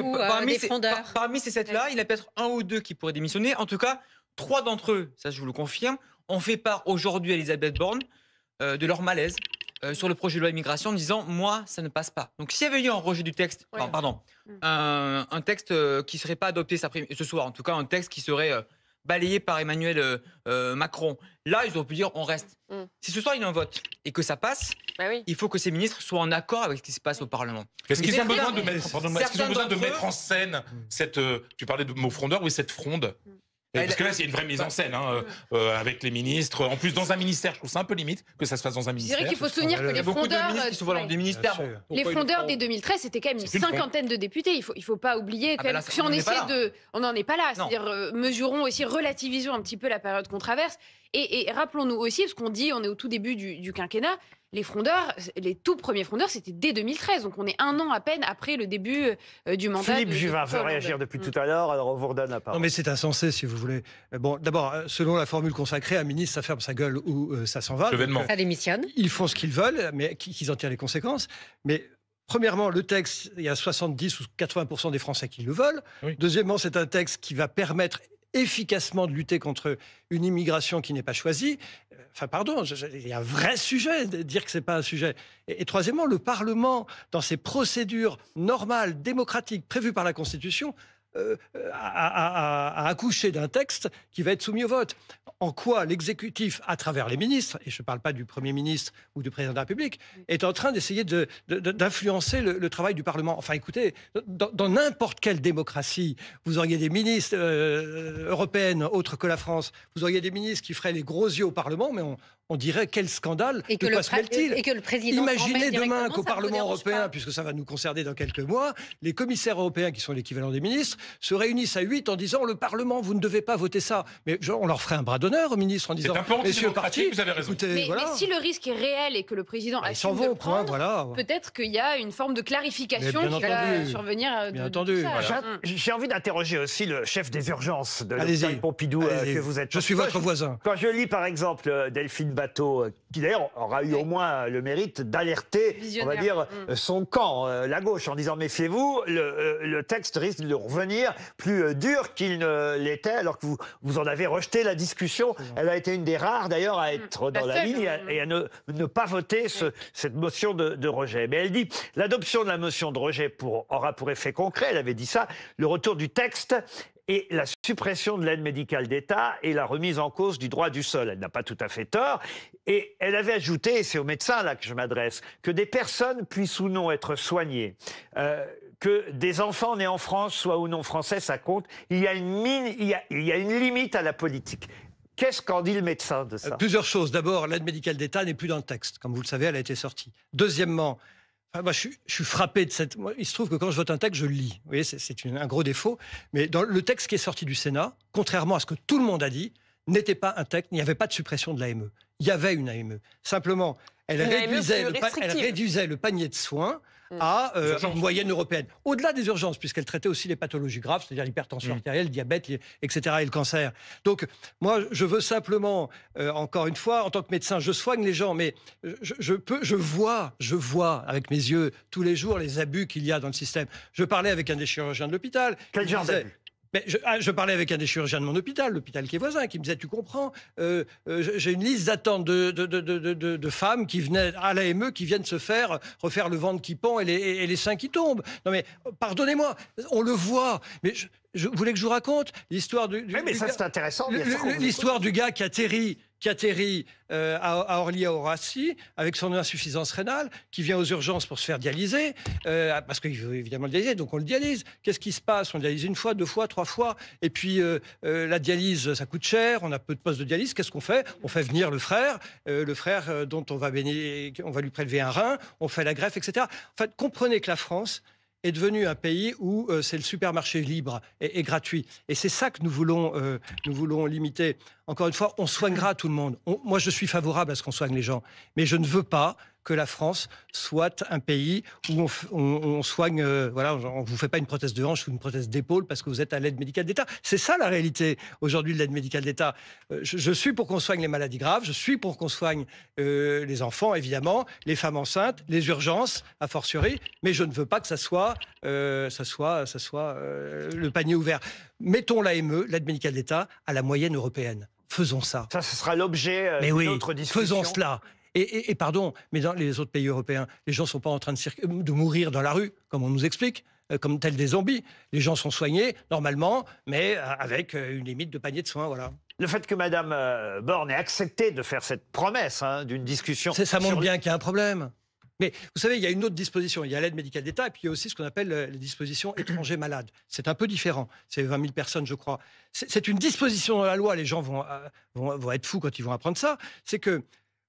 parmi ces 7-là, il y en a peut-être 1 ou 2 qui pourraient démissionner. En tout cas, 3 d'entre eux, ça je vous le confirme, ont fait part aujourd'hui à Elisabeth Borne de leur malaise sur le projet de loi immigration en disant « moi, ça ne passe pas ». Donc s'il y avait eu un rejet du texte, un texte qui ne serait pas adopté ce soir, en tout cas un texte qui serait balayé par Emmanuel Macron. Là, ils auraient pu dire on reste. Si ce soir il y a un vote et que ça passe, il faut que ces ministres soient en accord avec ce qui se passe au Parlement. Est-ce qu'ils ont besoin de mettre en scène cette... tu parlais de mot frondeur, oui, cette fronde. Parce que là, c'est une vraie mise en scène, avec les ministres. En plus, dans un ministère, je trouve ça un peu limite que ça se fasse dans un ministère. C'est vrai qu'il faut se souvenir que les frondeurs... des ministères. Les frondeurs dès 2013, c'était quand même une cinquantaine de députés. Il faut pas oublier que si on essaie de... On n'en est pas là. C'est-à-dire, mesurons aussi, relativisons un petit peu la période qu'on traverse. Et rappelons-nous aussi, parce qu'on dit, on est au tout début du quinquennat, les frondeurs, les tout premiers frondeurs, c'était dès 2013. Donc on est 1 an à peine après le début du mandat. Philippe Juvin veut réagir depuis tout à l'heure, alors on vous redonne la parole. Non mais c'est insensé si vous voulez. Bon, d'abord, selon la formule consacrée, un ministre, ça ferme sa gueule ou ça s'en va. Ça démissionne. Ils font ce qu'ils veulent, mais qu'ils en tirent les conséquences. Mais premièrement, le texte, il y a 70 ou 80% des Français qui le veulent. Oui. Deuxièmement, c'est un texte qui va permettre efficacement de lutter contre une immigration qui n'est pas choisie. Enfin, pardon, il y a un vrai sujet de dire que ce n'est pas un sujet. Et troisièmement, le Parlement, dans ses procédures normales, démocratiques, prévues par la Constitution, a accouché d'un texte qui va être soumis au vote. En quoi l'exécutif, à travers les ministres, et je ne parle pas du Premier ministre ou du Président de la République, est en train d'essayer d'influencer le travail du Parlement. Enfin, écoutez, dans n'importe quelle démocratie, vous auriez des ministres européennes autres que la France, vous auriez des ministres qui feraient les gros yeux au Parlement, mais on dirait quel scandale, de quoi se mêle-t-il ? Et que le président imaginez demain qu'au Parlement européen, puisque ça va nous concerner dans quelques mois, les commissaires européens, qui sont l'équivalent des ministres, se réunissent à 8 en disant le Parlement, vous ne devez pas voter ça. Mais on leur ferait un bras d'honneur aux ministres en disant messieurs partis, vous avez raison. Mais si le risque est réel et que le président assume de prendre, peut-être qu'il y a une forme de clarification qui va survenir. Bien entendu. J'ai envie d'interroger aussi le chef des urgences de l'hôpital Pompidou que vous êtes. Je suis votre voisin. Quand je lis par exemple Delphine Bateau, qui d'ailleurs aura eu au moins le mérite d'alerter, on va dire, son camp, la gauche, en disant méfiez-vous, le texte risque de revenir plus dur qu'il ne l'était, alors que vous en avez rejeté la discussion. Elle a été une des rares d'ailleurs à être dans la ligne et à ne pas voter cette motion de rejet. Mais elle dit l'adoption de la motion de rejet aura pour effet concret, elle avait dit ça, le retour du texte et la suppression de l'aide médicale d'État et la remise en cause du droit du sol. Elle n'a pas tout à fait tort. Et elle avait ajouté, et c'est aux médecins là que je m'adresse, que des personnes puissent ou non être soignées, que des enfants nés en France soient ou non français, ça compte. Il y a une limite à la politique. Qu'est-ce qu'en dit le médecin de ça ? Plusieurs choses. D'abord, l'aide médicale d'État n'est plus dans le texte. Comme vous le savez, elle a été sortie. Deuxièmement, moi, je suis frappé de cette... Il se trouve que quand je vote un texte, je le lis. Vous voyez, c'est un gros défaut. Mais dans le texte qui est sorti du Sénat, contrairement à ce que tout le monde a dit, n'était pas un texte, il n'y avait pas de suppression de l'AME. Il y avait une AME. Simplement, elle réduisait le panier de soins à une moyenne européenne. Au-delà des urgences, puisqu'elle traitait aussi les pathologies graves, c'est-à-dire l'hypertension artérielle, le diabète, etc., et le cancer. Donc, moi, je veux simplement, encore une fois, en tant que médecin, je soigne les gens, mais je vois avec mes yeux tous les jours les abus qu'il y a dans le système. Je parlais avec un des chirurgiens de l'hôpital. Quel genre d'abus ? Mais je parlais avec un des chirurgiens de mon hôpital, l'hôpital qui est voisin, qui me disait, tu comprends, j'ai une liste d'attente de femmes qui venaient à l'AME, qui viennent se refaire le ventre qui pend et les seins qui tombent. Non mais, pardonnez-moi, on le voit, mais vous voulez que je vous raconte l'histoire du mais ça c'est intéressant. L'histoire du gars qui atterrit à Orly-à-Orassi avec son insuffisance rénale, qui vient aux urgences pour se faire dialyser, parce qu'il veut évidemment le dialyser, donc on le dialyse. Qu'est-ce qui se passe ? On le dialyse 1 fois, 2 fois, 3 fois, et puis la dialyse, ça coûte cher, on a peu de postes de dialyse. Qu'est-ce qu'on fait ? On fait venir le frère dont on va lui prélever un rein, on fait la greffe, etc. En fait, comprenez que la France est devenu un pays où c'est le supermarché libre et gratuit. Et c'est ça que nous voulons limiter. Encore une fois, on soignera tout le monde. Moi, je suis favorable à ce qu'on soigne les gens. Mais je ne veux pas que la France soit un pays où on soigne... voilà, on ne vous fait pas une prothèse de hanche ou une prothèse d'épaule parce que vous êtes à l'aide médicale d'État. C'est ça la réalité aujourd'hui de l'aide médicale d'État. Je suis pour qu'on soigne les maladies graves, je suis pour qu'on soigne les enfants, évidemment, les femmes enceintes, les urgences, a fortiori, mais je ne veux pas que ça soit le panier ouvert. Mettons l'AME, l'aide médicale d'État, à la moyenne européenne. Faisons ça. Ça, ce sera l'objet d'une autre discussion. Faisons cela. Et pardon, mais dans les autres pays européens, les gens ne sont pas en train de mourir dans la rue, comme on nous explique. comme tels des zombies. Les gens sont soignés, normalement, mais avec une limite de panier de soins, voilà. Le fait que Mme Borne ait accepté de faire cette promesse d'une discussion... Ça montre bien qu'il y a un problème. Mais vous savez, il y a une autre disposition. Il y a l'aide médicale d'État et puis il y a aussi ce qu'on appelle les dispositions étrangers malades. C'est un peu différent. C'est 20 000 personnes, je crois. C'est une disposition dans la loi. Les gens vont être fous quand ils vont apprendre ça. C'est que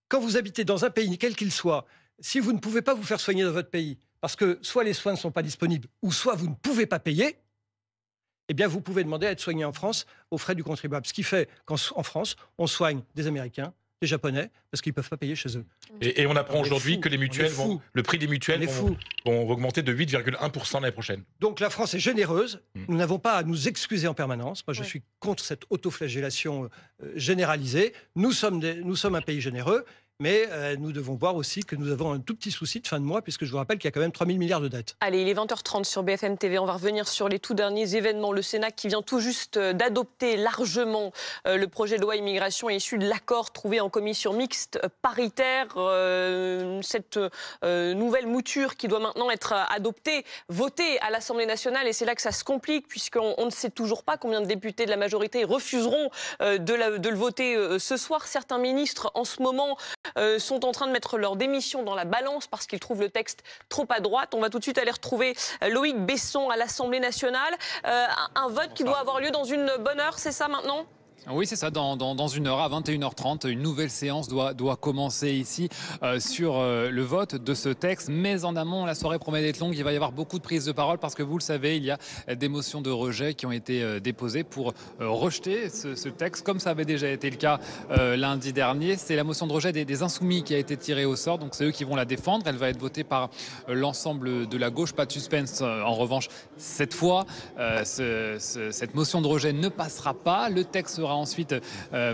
quand vous habitez dans un pays, quel qu'il soit, si vous ne pouvez pas vous faire soigner dans votre pays, parce que soit les soins ne sont pas disponibles, ou soit vous ne pouvez pas payer, eh bien vous pouvez demander à être soigné en France aux frais du contribuable. Ce qui fait qu'en France, on soigne des Américains, des Japonais, parce qu'ils ne peuvent pas payer chez eux. Et on apprend aujourd'hui que les mutuelles le prix des mutuelles vont augmenter de 8,1% l'année prochaine. Donc la France est généreuse. Nous n'avons pas à nous excuser en permanence. Moi, je suis contre cette autoflagellation généralisée. Nous sommes un pays généreux. Mais nous devons voir aussi que nous avons un tout petit souci de fin de mois, puisque je vous rappelle qu'il y a quand même 3 000 milliards de dettes. Allez, il est 20h30 sur BFM TV. On va revenir sur les tout derniers événements. Le Sénat qui vient tout juste d'adopter largement le projet de loi immigration issu de l'accord trouvé en commission mixte paritaire. Cette nouvelle mouture qui doit maintenant être adoptée, votée à l'Assemblée nationale. Et c'est là que ça se complique, puisqu'on ne sait toujours pas combien de députés de la majorité refuseront de le voter ce soir. Certains ministres, en ce moment, sont en train de mettre leur démission dans la balance parce qu'ils trouvent le texte trop à droite. On va tout de suite aller retrouver Loïc Besson à l'Assemblée nationale. Un vote qui doit avoir lieu dans une bonne heure, c'est ça maintenant ? Oui, c'est ça. Dans une heure, à 21h30, une nouvelle séance doit commencer ici sur le vote de ce texte. Mais en amont, la soirée promet d'être longue. Il va y avoir beaucoup de prises de parole parce que vous le savez, il y a des motions de rejet qui ont été déposées pour rejeter ce texte, comme ça avait déjà été le cas lundi dernier. C'est la motion de rejet des Insoumis qui a été tirée au sort. Donc c'est eux qui vont la défendre. Elle va être votée par l'ensemble de la gauche. Pas de suspense. En revanche, cette fois, cette motion de rejet ne passera pas. Le texte sera ensuite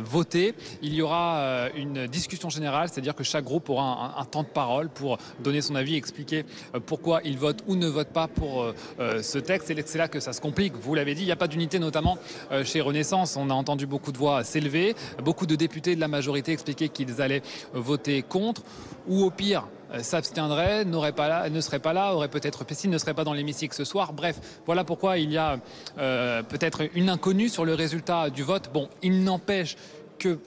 voté. Il y aura une discussion générale, c'est-à-dire que chaque groupe aura un temps de parole pour donner son avis, expliquer pourquoi il vote ou ne vote pas pour ce texte. Et c'est là que ça se complique. Vous l'avez dit, il n'y a pas d'unité, notamment chez Renaissance. On a entendu beaucoup de voix s'élever. Beaucoup de députés de la majorité expliquaient qu'ils allaient voter contre ou au pire s'abstiendrait, ne serait pas là, aurait peut-être Pessin, ne serait pas dans l'hémicycle ce soir. Bref, voilà pourquoi il y a peut-être une inconnue sur le résultat du vote. Bon, il n'empêche que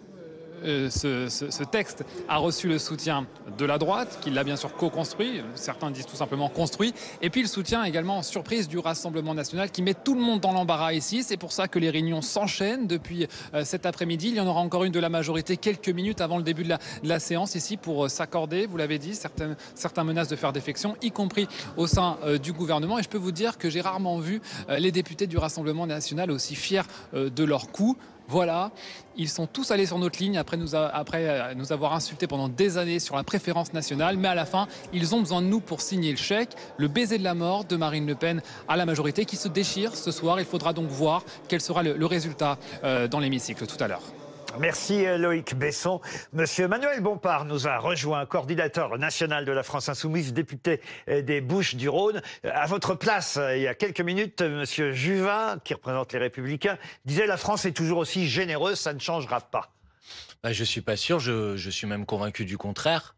ce texte a reçu le soutien de la droite, qui l'a bien sûr co-construit, certains disent tout simplement construit, et puis le soutien également surprise du Rassemblement national qui met tout le monde dans l'embarras ici. C'est pour ça que les réunions s'enchaînent depuis cet après-midi. Il y en aura encore une de la majorité quelques minutes avant le début de la séance ici pour s'accorder, vous l'avez dit, certains menacent de faire défection, y compris au sein du gouvernement. Et je peux vous dire que j'ai rarement vu les députés du Rassemblement national aussi fiers de leur coup. Voilà, ils sont tous allés sur notre ligne après nous avoir insultés pendant des années sur la préférence nationale. Mais à la fin, ils ont besoin de nous pour signer le chèque. Le baiser de la mort de Marine Le Pen à la majorité qui se déchire ce soir. Il faudra donc voir quel sera le résultat dans l'hémicycle tout à l'heure. Merci Loïc Besson. Monsieur Manuel Bompard nous a rejoint, coordinateur national de la France Insoumise, député des Bouches-du-Rhône. À votre place, il y a quelques minutes, monsieur Juvin, qui représente les Républicains, disait la France est toujours aussi généreuse, ça ne changera pas. Je ne suis pas sûr, je suis même convaincu du contraire.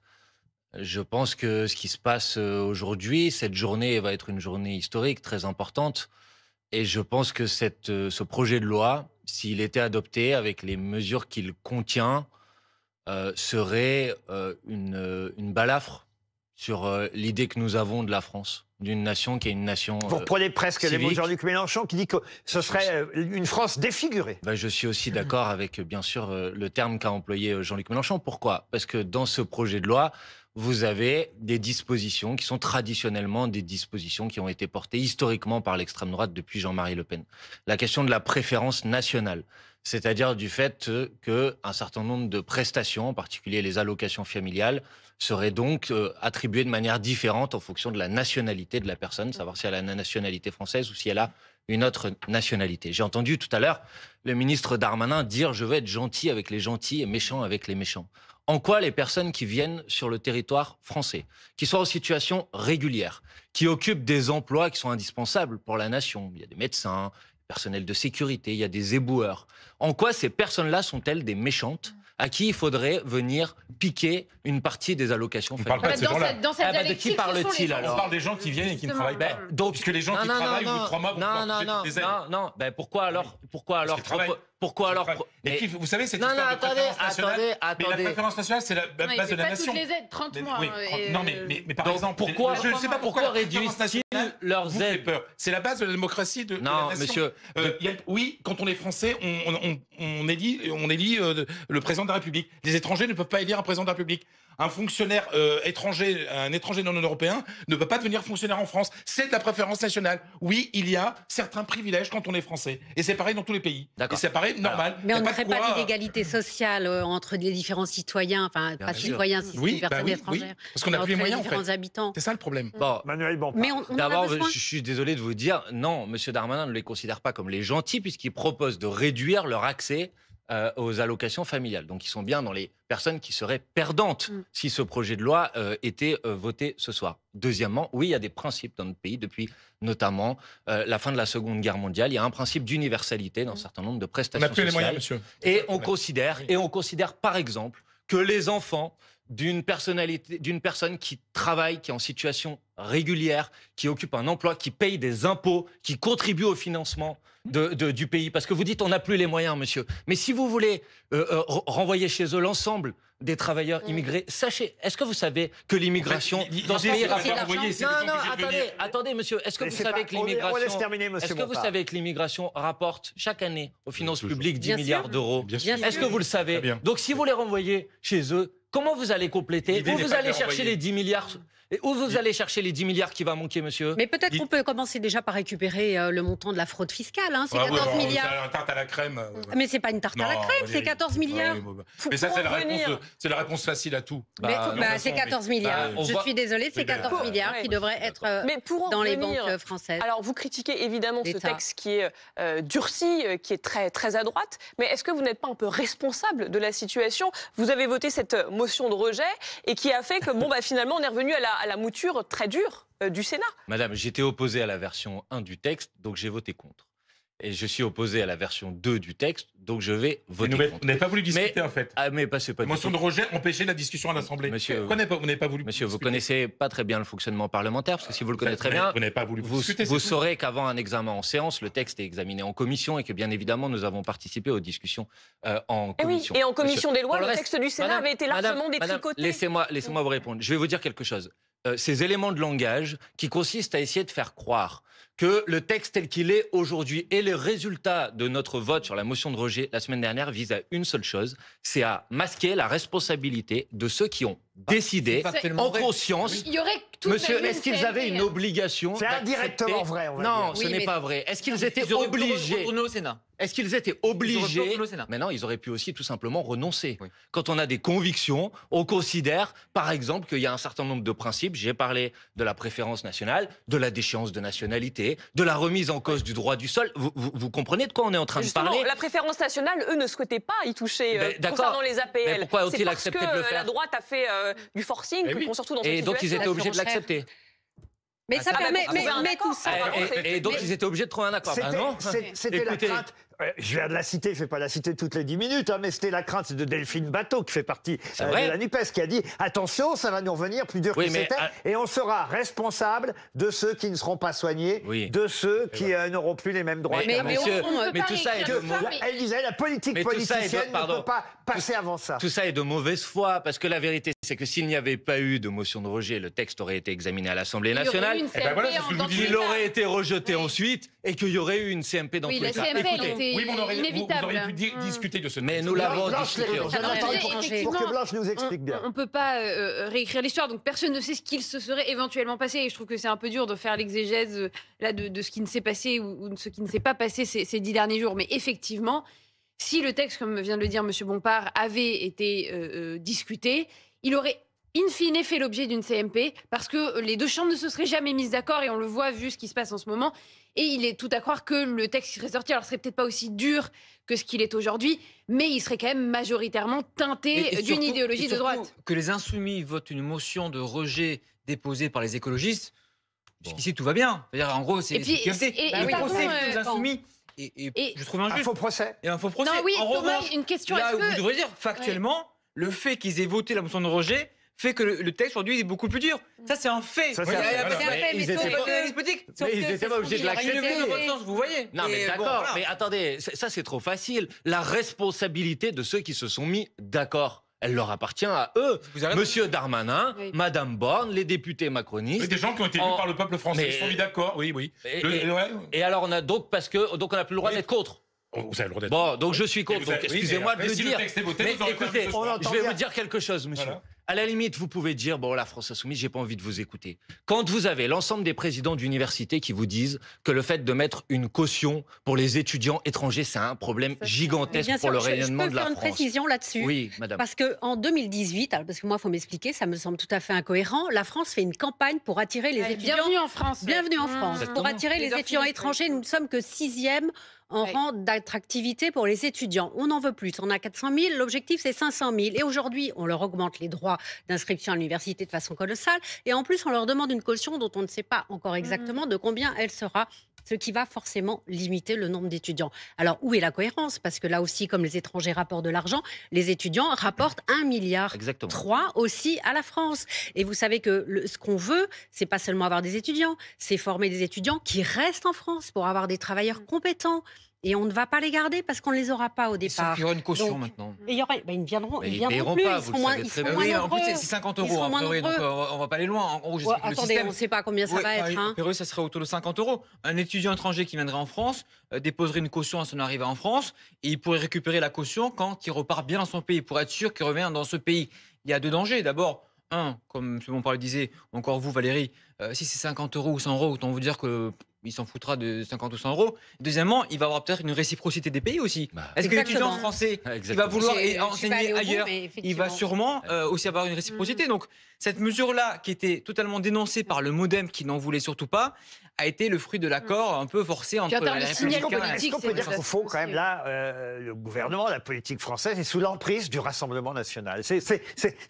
Je pense que ce qui se passe aujourd'hui, cette journée va être une journée historique très importante. Et je pense que ce projet de loi, s'il était adopté avec les mesures qu'il contient, serait une balafre sur l'idée que nous avons de la France, d'une nation qui est une nation Vous reprenez presque civique. Les mots de Jean-Luc Mélenchon qui dit que ce serait une France défigurée. Je suis aussi d'accord avec, bien sûr, le terme qu'a employé Jean-Luc Mélenchon. Pourquoi ? Parce que dans ce projet de loi, vous avez des dispositions qui sont traditionnellement des dispositions qui ont été portées historiquement par l'extrême droite depuis Jean-Marie Le Pen. La question de la préférence nationale, c'est-à-dire du fait qu'un certain nombre de prestations, en particulier les allocations familiales, seraient donc attribuées de manière différente en fonction de la nationalité de la personne, savoir si elle a la nationalité française ou si elle a une autre nationalité. J'ai entendu tout à l'heure le ministre Darmanin dire « je veux être gentil avec les gentils et méchant avec les méchants ». En quoi les personnes qui viennent sur le territoire français, qui sont en situation régulière, qui occupent des emplois qui sont indispensables pour la nation, il y a des médecins, du personnel de sécurité, il y a des éboueurs, en quoi ces personnes-là sont-elles des méchantes à qui il faudrait venir piquer une partie des allocations familiales. On parle pas de ces gens-là. Dans cette de qui parle-t-il alors? On parle des gens qui viennent et qui ne travaillent pas. Donc, puisque les gens qui travaillent au bout de 3 mois vont pouvoir toucher des aides. Non. Pourquoi alors? Pourquoi alors? Et puis, vous savez, cette histoire de préférence nationale. Mais la préférence nationale, c'est la base de la nation. Pas toutes les aides, 30 mois. Non, mais par exemple, je ne sais pas pourquoi réduisent-ils leurs aides. Peur. C'est la base de la démocratie de la nation. Monsieur. Oui, quand on est français, on élit le président de la République. Les étrangers ne peuvent pas élire un président de la République. Un fonctionnaire étranger, un étranger non européen, ne peut pas devenir fonctionnaire en France. C'est de la préférence nationale. Oui, il y a certains privilèges quand on est français. Et c'est pareil dans tous les pays. Et c'est pareil, normal. Mais on ne crée pas d'inégalité sociale entre les différents citoyens, enfin, pas citoyens, si c'est une personne étrangère. Oui, parce qu'on n'a plus les moyens, en fait. Habitants. C'est ça le problème. Bon, Manuel Bompard. Mais d'abord, je suis désolé de vous dire, non, M. Darmanin ne les considère pas comme les gentils, puisqu'il propose de réduire leur accès aux allocations familiales. Donc, ils sont bien dans les personnes qui seraient perdantes si ce projet de loi était voté ce soir. Deuxièmement, oui, il y a des principes dans notre pays depuis notamment la fin de la Seconde Guerre mondiale. Il y a un principe d'universalité dans un certain nombre de prestations sociales. On n'a plus les moyens, monsieur. Et on considère, par exemple, que les enfants d'une personne qui travaille, qui est en situation régulière, qui occupe un emploi, qui paye des impôts, qui contribue au financement du pays. Parce que vous dites on n'a plus les moyens, monsieur. Mais si vous voulez renvoyer chez eux l'ensemble des travailleurs immigrés, sachez, est-ce que vous savez que l'immigration dans ce pays... Attendez, monsieur, est-ce que vous savez que l'immigration rapporte chaque année aux finances publiques 10 milliards d'euros? Est-ce que vous le savez? Donc si vous les renvoyez chez eux, comment vous allez compléter? Où vous allez chercher les 10 milliards? Et où vous allez chercher les 10 milliards qui va manquer, monsieur? Mais peut-être qu'on peut commencer déjà par récupérer le montant de la fraude fiscale. Hein. C'est 14 milliards. C'est une tarte à la crème. Mais c'est pas une tarte à la crème, c'est 14 milliards. Mais ça, c'est la réponse facile à tout. C'est 14 milliards. Je suis désolée, c'est 14 milliards qui devraient être dans les banques françaises. Alors, vous critiquez évidemment ce texte qui est durci, qui est très, très à droite. Mais est-ce que vous n'êtes pas un peu responsable de la situation? Vous avez voté cette motion de rejet et qui a fait que, finalement, on est revenu à la mouture très dure du Sénat. Madame, j'étais opposé à la version 1 du texte, donc j'ai voté contre. Et je suis opposé à la version 2 du texte, donc je vais voter contre. Vous n'avez pas voulu discuter, en fait. Mais c'est pas motion de rejet empêchait la discussion à l'Assemblée. Pourquoi vous n'avez pas voulu Monsieur, vous connaissez pas très bien le fonctionnement parlementaire, parce que si vous le connaissez très bien, vous n'avez pas voulu discuter. Vous saurez qu'avant un examen en séance, le texte est examiné en commission et que bien évidemment, nous avons participé aux discussions en commission. Et en commission des lois, le texte du Sénat avait été largement détricoté. Laissez-moi vous répondre. Je vais vous dire quelque chose. Ces éléments de langage qui consistent à essayer de faire croire que le texte tel qu'il est aujourd'hui et les résultats de notre vote sur la motion de rejet la semaine dernière visent à une seule chose, c'est à masquer la responsabilité de ceux qui ont décidé en conscience. Il y aurait Monsieur, est-ce qu'ils avaient une obligation? C'est indirectement vrai, on va dire. Non, ce n'est pas vrai. Est-ce qu'ils étaient obligés? Au Sénat. Est-ce qu'ils étaient obligés? Mais non, ils auraient pu aussi tout simplement renoncer. Oui. Quand on a des convictions, on considère, par exemple, qu'il y a un certain nombre de principes. J'ai parlé de la préférence nationale, de la déchéance de nationalité, de la remise en cause du droit du sol. Vous comprenez de quoi on est en train de parler? La préférence nationale, eux, ne souhaitaient pas y toucher concernant les APL. Mais pourquoi ont-ils accepté de le faire? La droite a fait du forcing, surtout dans cette situation. Et donc ils étaient obligés de l'accepter. Mais ça permet, mais tout ça. Et donc ils étaient obligés de trouver un accord. C'était la crainte. Je viens de la citer, je ne vais pas la citer toutes les 10 minutes, mais c'était la crainte de Delphine Bateau, qui fait partie de la NUPES, qui a dit « Attention, ça va nous revenir plus dur que c'était, et on sera responsable de ceux qui ne seront pas soignés, de ceux qui n'auront plus les mêmes droits. » Mais tout ça est de Elle disait « La politique politicienne ne peut pas passer avant ça. » Tout ça est de mauvaise foi, parce que la vérité, c'est que s'il n'y avait pas eu de motion de rejet, le texte aurait été examiné à l'Assemblée nationale, il aurait été rejeté ensuite, et qu'il y aurait eu une CMP dans tous les cas. Oui, mais vous auriez pu discuter de ce texte. Mais nous l'avons discuté. Pour que Blanche nous explique bien. On ne peut pas réécrire l'histoire, donc personne ne sait ce qu'il se serait éventuellement passé. Et je trouve que c'est un peu dur de faire l'exégèse de ce qui ne s'est passé ou de ce qui ne s'est pas passé ces 10 derniers jours. Mais effectivement, si le texte, comme vient de le dire M. Bompard, avait été discuté, il aurait in fine fait l'objet d'une CMP, parce que les deux chambres ne se seraient jamais mises d'accord, et on le voit vu ce qui se passe en ce moment. Et il est tout à croire que le texte serait sorti, alors ce serait peut-être pas aussi dur que ce qu'il est aujourd'hui, mais il serait quand même majoritairement teinté d'une idéologie de droite. Que les Insoumis votent une motion de rejet déposée par les écologistes, jusqu'ici tout va bien. C'est-à-dire, en gros, c'est les Insoumis. et je trouve injuste. Un faux procès. Et un faux procès. Non, oui, en Thomas, revanche, une question. là, vous devrez dire, factuellement, le fait qu'ils aient voté la motion de rejet fait que le texte aujourd'hui est beaucoup plus dur. Ça, c'est un fait. Ça, c'est un fait. Ils étaient pas obligés de l'accepter. Vous voyez. Non, mais d'accord. Mais attendez, ça, c'est trop facile. La responsabilité de ceux qui se sont mis d'accord, elle leur appartient à eux. Monsieur Darmanin, Madame Borne, les députés macronistes. Des gens qui ont été élus par le peuple français. Ils sont mis d'accord, oui. Et alors, on a donc on n'a plus le droit d'être contre. Vous avez le droit d'être. Bon, donc je suis contre. Excusez-moi de le dire. Mais écoutez, je vais vous dire quelque chose, monsieur. Voilà. À la limite, vous pouvez dire, bon, la France Insoumise, j'ai pas envie de vous écouter. Quand vous avez l'ensemble des présidents d'université qui vous disent que le fait de mettre une caution pour les étudiants étrangers, c'est un problème gigantesque pour le rayonnement de la France. Je peux faire une précision là-dessus. Oui, madame. Parce qu'en 2018, parce que moi, il faut m'expliquer, ça me semble tout à fait incohérent, la France fait une campagne pour attirer les étudiants. Bienvenue en France. Bienvenue en France. Pour attirer les étudiants étrangers, nous ne sommes que 6e en rang d'attractivité pour les étudiants. On en veut plus. On a 400 000, l'objectif c'est 500 000. Et aujourd'hui, on leur augmente les droits d'inscription à l'université de façon colossale. Et en plus, on leur demande une caution dont on ne sait pas encore exactement de combien elle sera, ce qui va forcément limiter le nombre d'étudiants. Alors, où est la cohérence? Parce que là aussi, comme les étrangers rapportent de l'argent, les étudiants rapportent 1,3 milliard aussi à la France. Et vous savez que ce qu'on veut, c'est pas seulement avoir des étudiants, c'est former des étudiants qui restent en France pour avoir des travailleurs compétents. Et on ne va pas les garder parce qu'on ne les aura pas au départ. Il y aura une caution maintenant. Et ils ne viendront plus. Pas, ils seront moins nombreux. En plus, c'est 50 €. Donc on ne va pas aller loin. En gros, attendez, on ne sait pas combien ça va être. Péreux, ça serait autour de 50 €. Un étudiant étranger qui viendrait en France déposerait une caution à son arrivée en France et il pourrait récupérer la caution quand il repart bien dans son pays pour être sûr qu'il revient dans ce pays. Il y a deux dangers. D'abord, comme M. Bompard le disait, encore vous Valérie, si c'est 50 € ou 100 €, autant vous dire qu'il s'en foutra de 50 ou 100 €. Deuxièmement, il va avoir peut-être une réciprocité des pays aussi. Est-ce que l'étudiant français qui va vouloir enseigner ailleurs, il va sûrement aussi avoir une réciprocité. Donc cette mesure-là, qui était totalement dénoncée par le MoDem, qui n'en voulait surtout pas, a été le fruit de l'accord un peu forcé entre les Républicains. Est-ce qu'on peut dire qu'au fond, quand même, là, le gouvernement, la politique française est sous l'emprise du Rassemblement national? C'est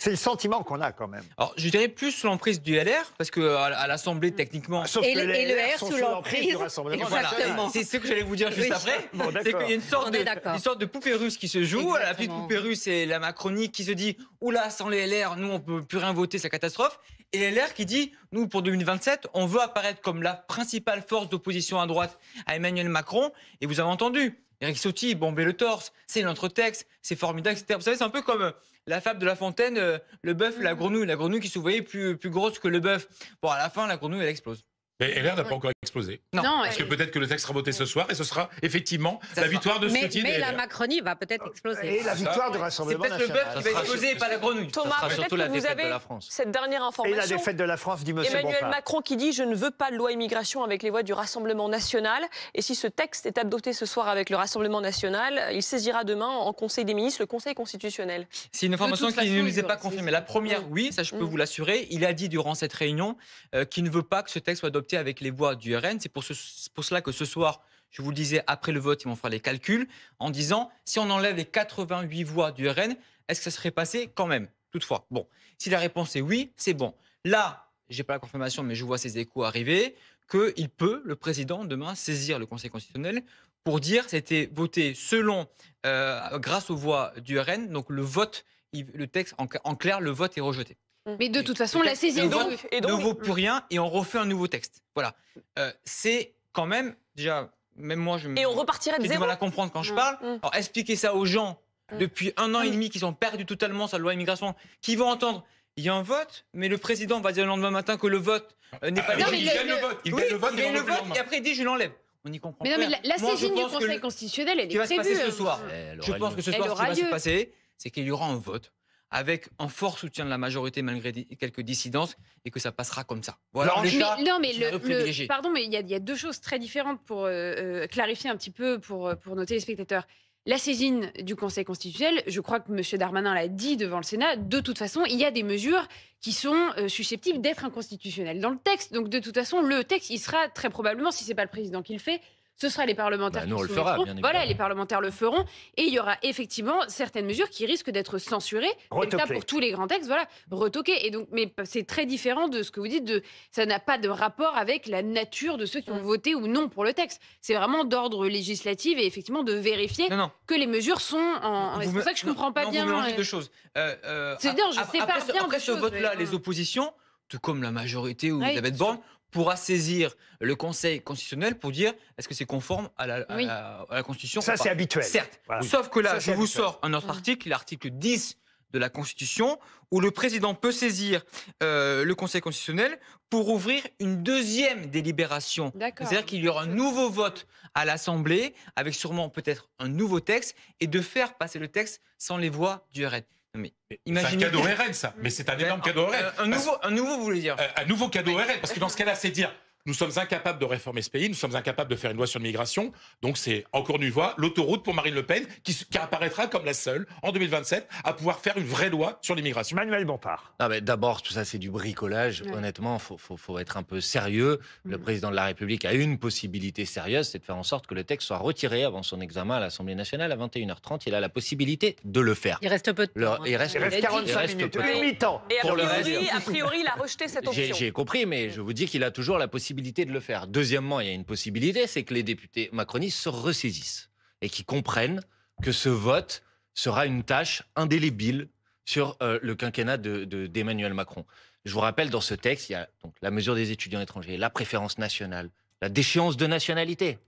le sentiment qu'on a quand même. Alors, je dirais plus sous l'emprise du LR, parce qu'à l'Assemblée, techniquement... Et le R sous l'emprise du Rassemblement national. C'est ce que j'allais vous dire juste après. C'est qu'il y a une sorte de poupée russe qui se joue. Exactement. La petite poupée russe, c'est la Macronie qui se dit « Oula, sans les LR, nous, on ne peut plus rien voter, c'est catastrophe ». Et les LR qui dit « Nous, pour 2027, on veut apparaître comme la principale force d'opposition à droite à Emmanuel Macron. » Et vous avez entendu, Éric Ciotti bomber le torse, c'est notre texte, c'est formidable, etc. Vous savez, c'est un peu comme la fable de La Fontaine, le bœuf, la grenouille qui se voyait plus grosse que le bœuf. Bon, à la fin, la grenouille, elle explose. Mais LR n'a pas encore explosé. Non. Parce que peut-être que le texte sera voté ce soir et ce sera effectivement la victoire de Ciotti. Mais la Macronie va peut-être exploser. Et la victoire du Rassemblement national. C'est peut-être le bœuf qui va exploser et pas la grenouille. Thomas, peut-être que vous avez cette dernière information. Et la défaite de la France, dit M. Bompard. Emmanuel Macron qui dit « Je ne veux pas de loi immigration avec les voix du Rassemblement national ». Et si ce texte est adopté ce soir avec le Rassemblement national, il saisira demain en Conseil des ministres le Conseil constitutionnel. C'est une information qui ne nous est pas confirmée. La première, oui, ça je peux vous l'assurer. Il a dit durant cette réunion qu'il ne veut pas que ce texte soit adopté avec les voix du RN. C'est pour cela que ce soir, je vous le disais, après le vote, ils vont faire les calculs en disant si on enlève les 88 voix du RN, est-ce que ça serait passé quand même? Toutefois, bon, si la réponse est oui, c'est bon. Là, j'ai pas la confirmation, mais je vois ces échos arriver, qu'il peut, le président, demain, saisir le Conseil constitutionnel pour dire c'était voté selon, grâce aux voix du RN, donc le vote, le texte, en clair, le vote est rejeté. Mais de toute façon, la saisie ne vaut plus rien et on refait un nouveau texte. Voilà. C'est quand même, déjà, même moi, et on repartirait de j'ai zéro. du mal à comprendre quand je parle. Alors, expliquer ça aux gens depuis 1 an et demi qui sont perdus totalement sur la loi immigration, qui vont entendre il y a un vote, mais le président va dire le lendemain matin que le vote n'est pas légitime. Il gagne le vote. Il gagne le vote et après il dit je l'enlève. On y comprend. Mais non, mais la saisine du Conseil constitutionnel, elle est prévue. Ce qui va se passer ce soir. Je pense que ce soir, ce qui va se passer, c'est qu'il y aura un vote avec un fort soutien de la majorité malgré quelques dissidences et que ça passera comme ça. Voilà. Pardon, mais il y a deux choses très différentes pour clarifier un petit peu pour nos téléspectateurs. La saisine du Conseil constitutionnel, je crois que M. Darmanin l'a dit devant le Sénat, de toute façon, il y a des mesures qui sont susceptibles d'être inconstitutionnelles dans le texte. Donc de toute façon, le texte, il sera très probablement, si ce n'est pas le président qui le fait, ce sera les parlementaires nous, qui on le fera, bien évidemment. Voilà, les parlementaires le feront. Et il y aura effectivement certaines mesures qui risquent d'être censurées. C'est le cas pour tous les grands textes, voilà, retoquées. Et donc, mais c'est très différent de ce que vous dites. Ça n'a pas de rapport avec la nature de ceux qui ont voté ou non pour le texte. C'est vraiment d'ordre législatif et effectivement de vérifier que les mesures sont en... C'est pour ça que je ne comprends pas bien. Vous mélangez deux choses. C'est-à-dire, je sépare bien après ce vote-là, les oppositions, tout comme la majorité ou Elisabeth Borne, pourra saisir le Conseil constitutionnel pour dire est-ce que c'est conforme à la Constitution. Ça, c'est habituel. Certes. Voilà. Sauf que là, je vous sors un autre article, l'article 10 de la Constitution, où le président peut saisir le Conseil constitutionnel pour ouvrir une deuxième délibération. C'est-à-dire qu'il y aura un nouveau vote à l'Assemblée, avec sûrement peut-être un nouveau texte, et de faire passer le texte sans les voix du RN. Mais c'est un cadeau RN, ça. Mais c'est un énorme cadeau RN. Un nouveau, vous voulez dire un nouveau cadeau RN, parce que dans ce cas-là, c'est dire... Nous sommes incapables de réformer ce pays, nous sommes incapables de faire une loi sur l'immigration. Donc c'est encore une fois l'autoroute pour Marine Le Pen qui apparaîtra comme la seule en 2027 à pouvoir faire une vraie loi sur l'immigration. Manuel Bompard. D'abord, tout ça c'est du bricolage. Honnêtement, faut être un peu sérieux. Le président de la République a une possibilité sérieuse, c'est de faire en sorte que le texte soit retiré avant son examen à l'Assemblée nationale à 21h30. Il a la possibilité de le faire. Il reste peu de temps. Il reste 45 minutes, une mi-temps. Et a priori, il a rejeté cette option. J'ai compris, mais je vous dis qu'il a toujours la possibilité de le faire. Deuxièmement, il y a une possibilité, c'est que les députés macronistes se ressaisissent et qu'ils comprennent que ce vote sera une tâche indélébile sur le quinquennat d'Emmanuel Macron. Je vous rappelle, dans ce texte, il y a donc la mesure des étudiants étrangers, la préférence nationale, la déchéance de nationalité.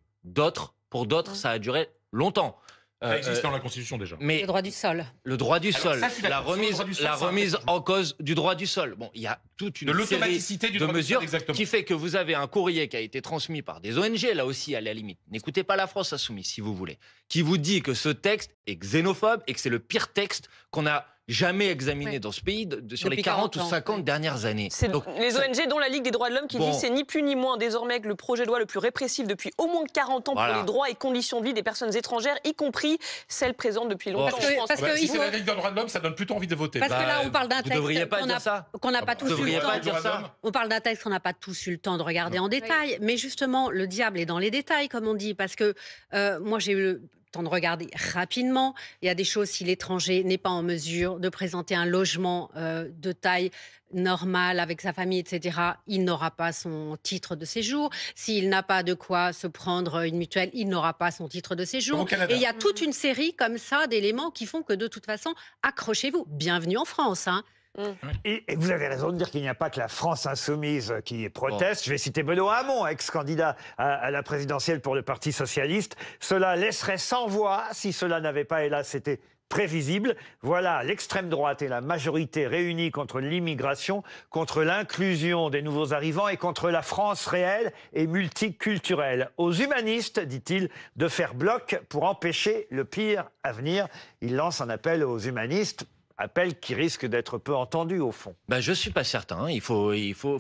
Pour d'autres, ça a duré longtemps. Ça existe dans la Constitution déjà. Mais le droit du sol. Le droit du sol. La remise en cause du droit du sol. Bon, il y a toute une série de mesures qui fait que vous avez un courrier qui a été transmis par des ONG, là aussi, à la limite. N'écoutez pas la France Insoumise, si vous voulez. Qui vous dit que ce texte est xénophobe et que c'est le pire texte qu'on a jamais examiné dans ce pays sur les 40 ou 50 dernières années. Donc, les ONG, dont la Ligue des droits de l'homme, qui dit c'est ni plus ni moins désormais que le projet de loi le plus répressif depuis au moins 40 ans pour les droits et conditions de vie des personnes étrangères, y compris celles présentes depuis longtemps en France. Si c'est la Ligue des droits de l'homme, ça donne plutôt envie de voter. Parce que là, on parle d'un texte qu'on n'a pas tous eu le temps. On parle d'un texte qu'on n'a pas tous eu le temps de regarder en détail. Mais justement, le diable est dans les détails, comme on dit. Parce que moi, j'ai eu le temps de regarder rapidement. Il y a des choses, si l'étranger n'est pas en mesure de présenter un logement de taille normale avec sa famille, etc., il n'aura pas son titre de séjour. S'il n'a pas de quoi se prendre une mutuelle, il n'aura pas son titre de séjour. Et il y a toute une série comme ça d'éléments qui font que de toute façon, accrochez-vous. Bienvenue en France, hein. Et vous avez raison de dire qu'il n'y a pas que la France insoumise qui proteste. Je vais citer Benoît Hamon, ex-candidat à la présidentielle pour le Parti socialiste. Cela laisserait sans voix si cela n'avait pas, hélas, été prévisible. Voilà l'extrême droite et la majorité réunis contre l'immigration, contre l'inclusion des nouveaux arrivants et contre la France réelle et multiculturelle. Aux humanistes, dit-il, de faire bloc pour empêcher le pire à venir. Il lance un appel aux humanistes. Appel qui risque d'être peu entendu, au fond. Je ne suis pas certain. Il faut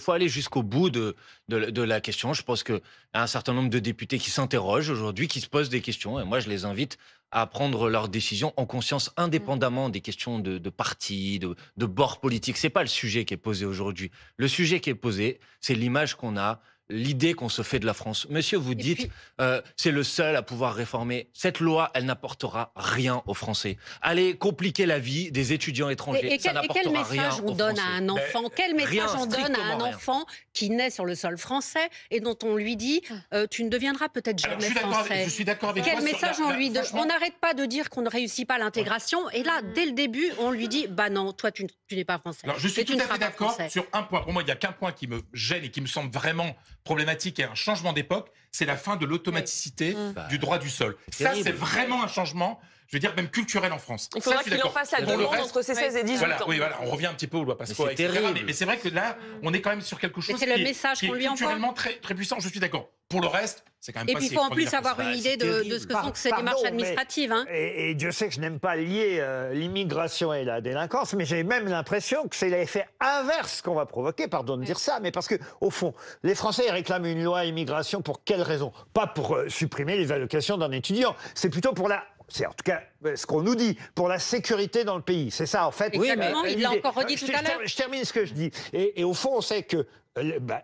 aller jusqu'au bout de la question. Je pense qu'il y a un certain nombre de députés qui s'interrogent aujourd'hui, qui se posent des questions. Et moi, je les invite à prendre leurs décisions en conscience, indépendamment des questions de parti, de bord politique. Ce n'est pas le sujet qui est posé aujourd'hui. Le sujet qui est posé, c'est l'image qu'on a, l'idée qu'on se fait de la France. Monsieur, vous dites, c'est le seul à pouvoir réformer. Cette loi, elle n'apportera rien aux Français. Allez compliquer la vie des étudiants étrangers, ça n'apportera rien aux Français. Quel message on donne à un enfant Quel message on donne à un enfant qui naît sur le sol français et dont on lui dit tu ne deviendras peut-être jamais français. Je suis d'accord avec vous. Quel message on lui donne On n'arrête pas de dire qu'on ne réussit pas l'intégration et là, dès le début, on lui dit bah non, toi tu n'es pas français. Alors, je suis tout à fait d'accord sur un point. Pour moi, il n'y a qu'un point qui me gêne et qui me semble vraiment problématique et un changement d'époque, c'est la fin de l'automaticité du droit du sol. Ça, c'est vraiment un changement, je veux dire, même culturel en France. Il faudra qu'il en fasse la demande entre ses 16 et 18 ans. Voilà, on revient un petit peu aux lois Pasqua, etc. Mais c'est vrai que là, on est quand même sur quelque chose qui est culturellement très, très puissant, je suis d'accord. Pour le reste, c'est quand même pas si. Et puis il faut en plus avoir une idée de ce que sont ces démarches administratives. Et Dieu sait que je n'aime pas lier l'immigration et la délinquance, mais j'ai même l'impression que c'est l'effet inverse qu'on va provoquer, pardon de dire ça, mais parce que au fond, les Français réclament une loi immigration pour quelle raison? Pas pour supprimer les allocations d'un étudiant, c'est plutôt pour c'est en tout cas ce qu'on nous dit, pour la sécurité dans le pays. C'est ça, en fait. Oui, mais il l'a encore redit tout à l'heure. Je termine ce que je dis. Et au fond, on sait que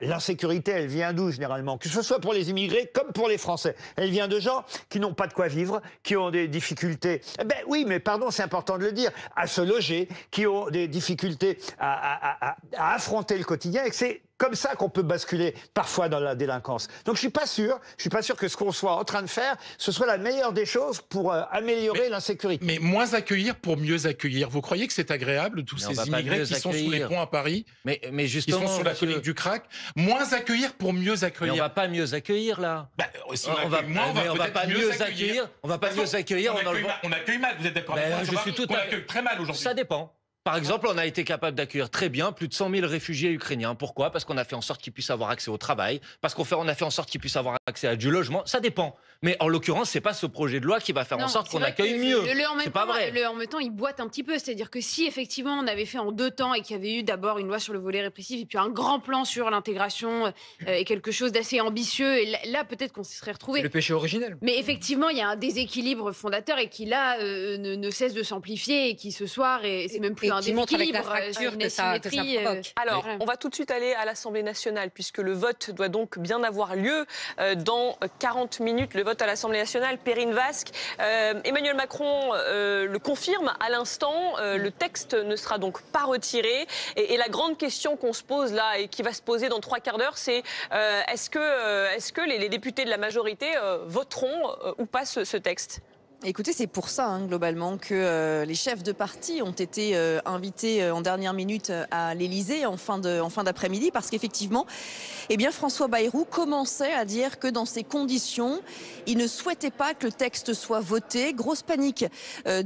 l'insécurité, elle vient d'où généralement? Que ce soit pour les immigrés comme pour les Français. Elle vient de gens qui n'ont pas de quoi vivre, qui ont des difficultés. Oui, mais pardon, c'est important de le dire, à se loger, qui ont des difficultés à affronter le quotidien, et que c'est comme ça qu'on peut basculer parfois dans la délinquance. Donc je suis pas sûr que ce qu'on soit en train de faire, ce soit la meilleure des choses pour améliorer l'insécurité. Mais moins accueillir pour mieux accueillir. Vous croyez que c'est agréable, tous ces immigrés qui sont sous les ponts à Paris, mais justement, qui sont sous la colline du crack? Moins accueillir pour mieux accueillir. Mais on va pas mieux accueillir là. On va pas mieux accueillir. On va pas mieux accueillir. On accueille mal. Vous êtes d'accord avec moi? Je suis tout à fait. On accueille très mal aujourd'hui. Ça dépend. Par exemple, on a été capable d'accueillir très bien plus de 100 000 réfugiés ukrainiens. Pourquoi? Parce qu'on a fait en sorte qu'ils puissent avoir accès au travail, parce qu'on a fait en sorte qu'ils puissent avoir accès à du logement. Ça dépend. Mais en l'occurrence, c'est pas ce projet de loi qui va faire en sorte qu'on accueille mieux. C'est pas vrai. En même temps, il boite un petit peu. C'est-à-dire que si effectivement on avait fait en 2 temps et qu'il y avait eu d'abord une loi sur le volet répressif et puis un grand plan sur l'intégration et quelque chose d'assez ambitieux, et là peut-être qu'on s'y serait retrouvé. Le péché originel. Mais effectivement, il y a un déséquilibre fondateur et qui là ne cesse de s'amplifier et qui ce soir, et c'est même plus un déséquilibre. Que ça provoque. Alors, on va tout de suite aller à l'Assemblée nationale, puisque le vote doit donc bien avoir lieu dans 40 minutes, le vote à l'Assemblée nationale. Perrine Vasque, Emmanuel Macron le confirme à l'instant, le texte ne sera donc pas retiré. Et la grande question qu'on se pose là, et qui va se poser dans 3 quarts d'heure, c'est est-ce que les députés de la majorité voteront ou pas ce texte ? Écoutez, c'est pour ça, globalement, que les chefs de parti ont été invités en dernière minute à l'Élysée en fin d'après-midi, parce qu'effectivement, François Bayrou commençait à dire que dans ces conditions, il ne souhaitait pas que le texte soit voté. Grosse panique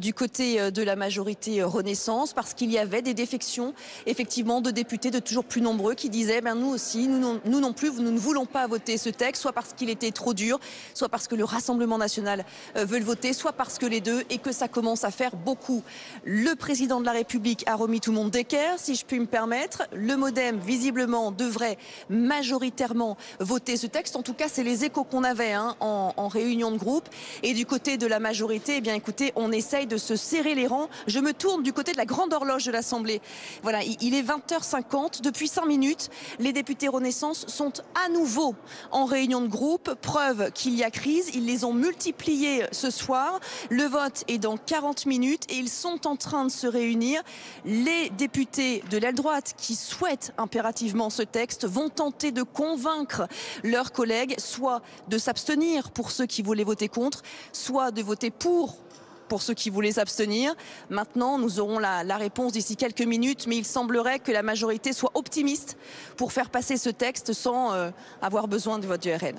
du côté de la majorité Renaissance, parce qu'il y avait des défections, effectivement, de députés de toujours plus nombreux qui disaient nous aussi, nous non plus, nous ne voulons pas voter ce texte, soit parce qu'il était trop dur, soit parce que le Rassemblement national veut le voter, soit parce que les deux, et que ça commence à faire beaucoup. Le président de la République a remis tout le monde d'équerre, si je puis me permettre. Le MoDem, visiblement, devrait majoritairement voter ce texte. En tout cas, c'est les échos qu'on avait en réunion de groupe. Et du côté de la majorité, écoutez, on essaye de se serrer les rangs. Je me tourne du côté de la grande horloge de l'Assemblée. Voilà, il est 20h50. Depuis 5 minutes, les députés Renaissance sont à nouveau en réunion de groupe. Preuve qu'il y a crise. Ils les ont multipliés ce soir. Le vote est dans 40 minutes et ils sont en train de se réunir. Les députés de l'aile droite qui souhaitent impérativement ce texte vont tenter de convaincre leurs collègues, soit de s'abstenir pour ceux qui voulaient voter contre, soit de voter pour ceux qui voulaient s'abstenir. Maintenant, nous aurons la réponse d'ici quelques minutes, mais il semblerait que la majorité soit optimiste pour faire passer ce texte sans avoir besoin de vote du RN.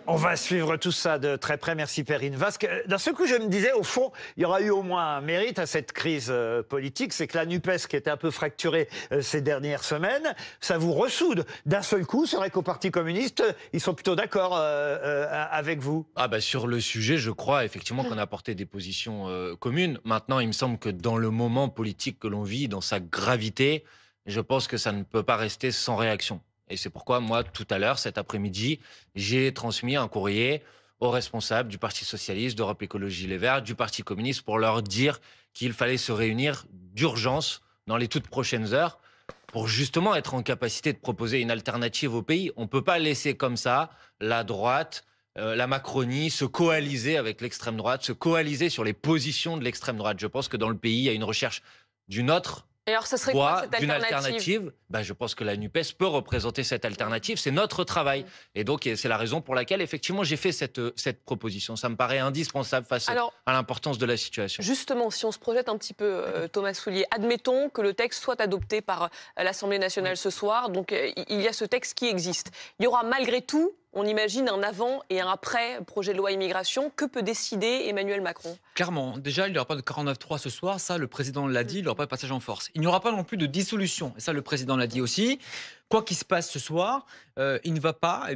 On va suivre tout ça de très près. Merci Perrine Vasque. D'un seul coup, je me disais, au fond, il y aura eu au moins un mérite à cette crise politique. C'est que la NUPES, qui était un peu fracturée ces dernières semaines, ça vous ressoude. D'un seul coup, c'est vrai qu'au Parti communiste, ils sont plutôt d'accord avec vous. Sur le sujet, je crois effectivement qu'on a apporté des positions communes. Maintenant, il me semble que dans le moment politique que l'on vit, dans sa gravité, je pense que ça ne peut pas rester sans réaction. Et c'est pourquoi, moi, tout à l'heure, cet après-midi, j'ai transmis un courrier aux responsables du Parti socialiste, d'Europe Écologie Les Verts, du Parti communiste, pour leur dire qu'il fallait se réunir d'urgence dans les toutes prochaines heures pour justement être en capacité de proposer une alternative au pays. On ne peut pas laisser comme ça la droite, la Macronie, se coaliser avec l'extrême droite, se coaliser sur les positions de l'extrême droite. Je pense que dans le pays, il y a une recherche d'une autre Et alors, ça serait quoi, cette alternative? Je pense que la NUPES peut représenter cette alternative. C'est notre travail. Et donc, c'est la raison pour laquelle, effectivement, j'ai fait cette proposition. Ça me paraît indispensable face à l'importance de la situation. Justement, si on se projette un petit peu, Thomas Soulier, admettons que le texte soit adopté par l'Assemblée nationale ce soir. Donc, il y a ce texte qui existe. Il y aura malgré tout, on imagine, un avant et un après projet de loi immigration. Que peut décider Emmanuel Macron? Clairement, déjà, il n'y aura pas de 49.3 ce soir. Ça, le président l'a dit, il n'y aura pas de passage en force. Il n'y aura pas non plus de dissolution. Et ça, le président l'a dit aussi. Quoi qu'il se passe ce soir, il ne va pas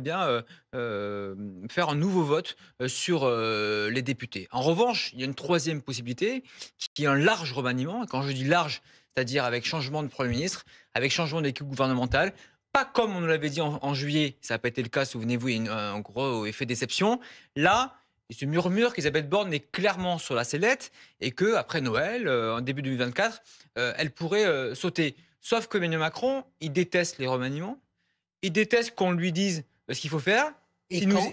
faire un nouveau vote sur les députés. En revanche, il y a une troisième possibilité qui est un large remaniement. Quand je dis large, c'est-à-dire avec changement de Premier ministre, avec changement d'équipe gouvernementale, pas comme on nous l'avait dit en juillet, ça n'a pas été le cas, souvenez-vous, il y a un gros effet déception. Là, Il se murmure qu'Elisabeth Borne est clairement sur la sellette et qu'après Noël, en début 2024, elle pourrait sauter. Sauf que Emmanuel Macron, il déteste les remaniements, il déteste qu'on lui dise ce qu'il faut faire.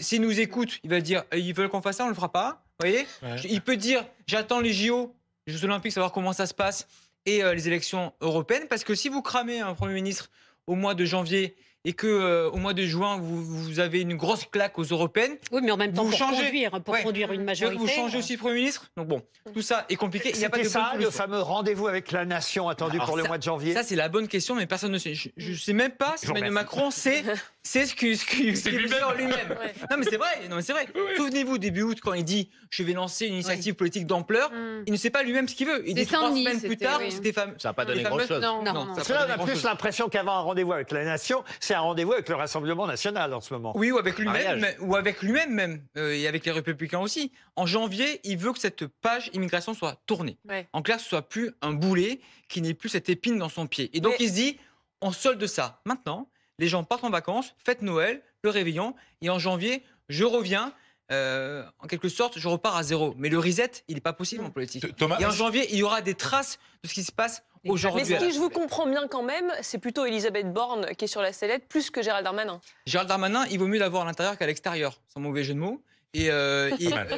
S'il nous écoute, il va dire ils veulent qu'on fasse ça, on le fera pas. Vous voyez, il peut dire j'attends les JO, les Jeux Olympiques, savoir comment ça se passe, et les élections européennes. Parce que si vous cramez un Premier ministre au mois de janvier et qu'au mois de juin, vous avez une grosse claque aux européennes. Oui, mais en même temps, vous pour changez, conduire une majorité. Vous changez aussi de Premier ministre. Donc bon, tout ça est compliqué. Il n'y a pas de ça, le fameux rendez-vous avec la nation attendu pour le mois de janvier. Ça, c'est la bonne question, mais personne ne sait. Je ne sais même pas si Emmanuel Macron sait ce qu'il veut lui-même. Non, mais c'est vrai. Non, mais c'est vrai. Souvenez-vous, début août, quand il dit « je vais lancer une initiative politique d'ampleur », il ne sait pas lui-même ce qu'il veut. Il dit 3 semaines plus tard, c'était fameux. Ça n'a pas donné grand-chose. Non. Parce que là, on a plus l'impression qu'avant un rendez-vous avec la nation, c'est un rendez-vous avec le Rassemblement national en ce moment. Oui, ou avec lui-même même, et avec les Républicains aussi. En janvier, il veut que cette page immigration soit tournée. En clair, que ce soit plus un boulet, qu'il n'ait plus cette épine dans son pied. Et donc, il se dit, on solde ça. Maintenant, les gens partent en vacances, fête Noël, le réveillon, et en janvier, je reviens. En quelque sorte, je repars à zéro. Mais le reset, il n'est pas possible en politique. Et en janvier, il y aura des traces de ce qui se passe aujourd'hui. Mais si je vous comprends bien quand même, c'est plutôt Elisabeth Borne qui est sur la sellette plus que Gérald Darmanin. Gérald Darmanin, il vaut mieux l'avoir à l'intérieur qu'à l'extérieur, sans mauvais jeu de mots. Et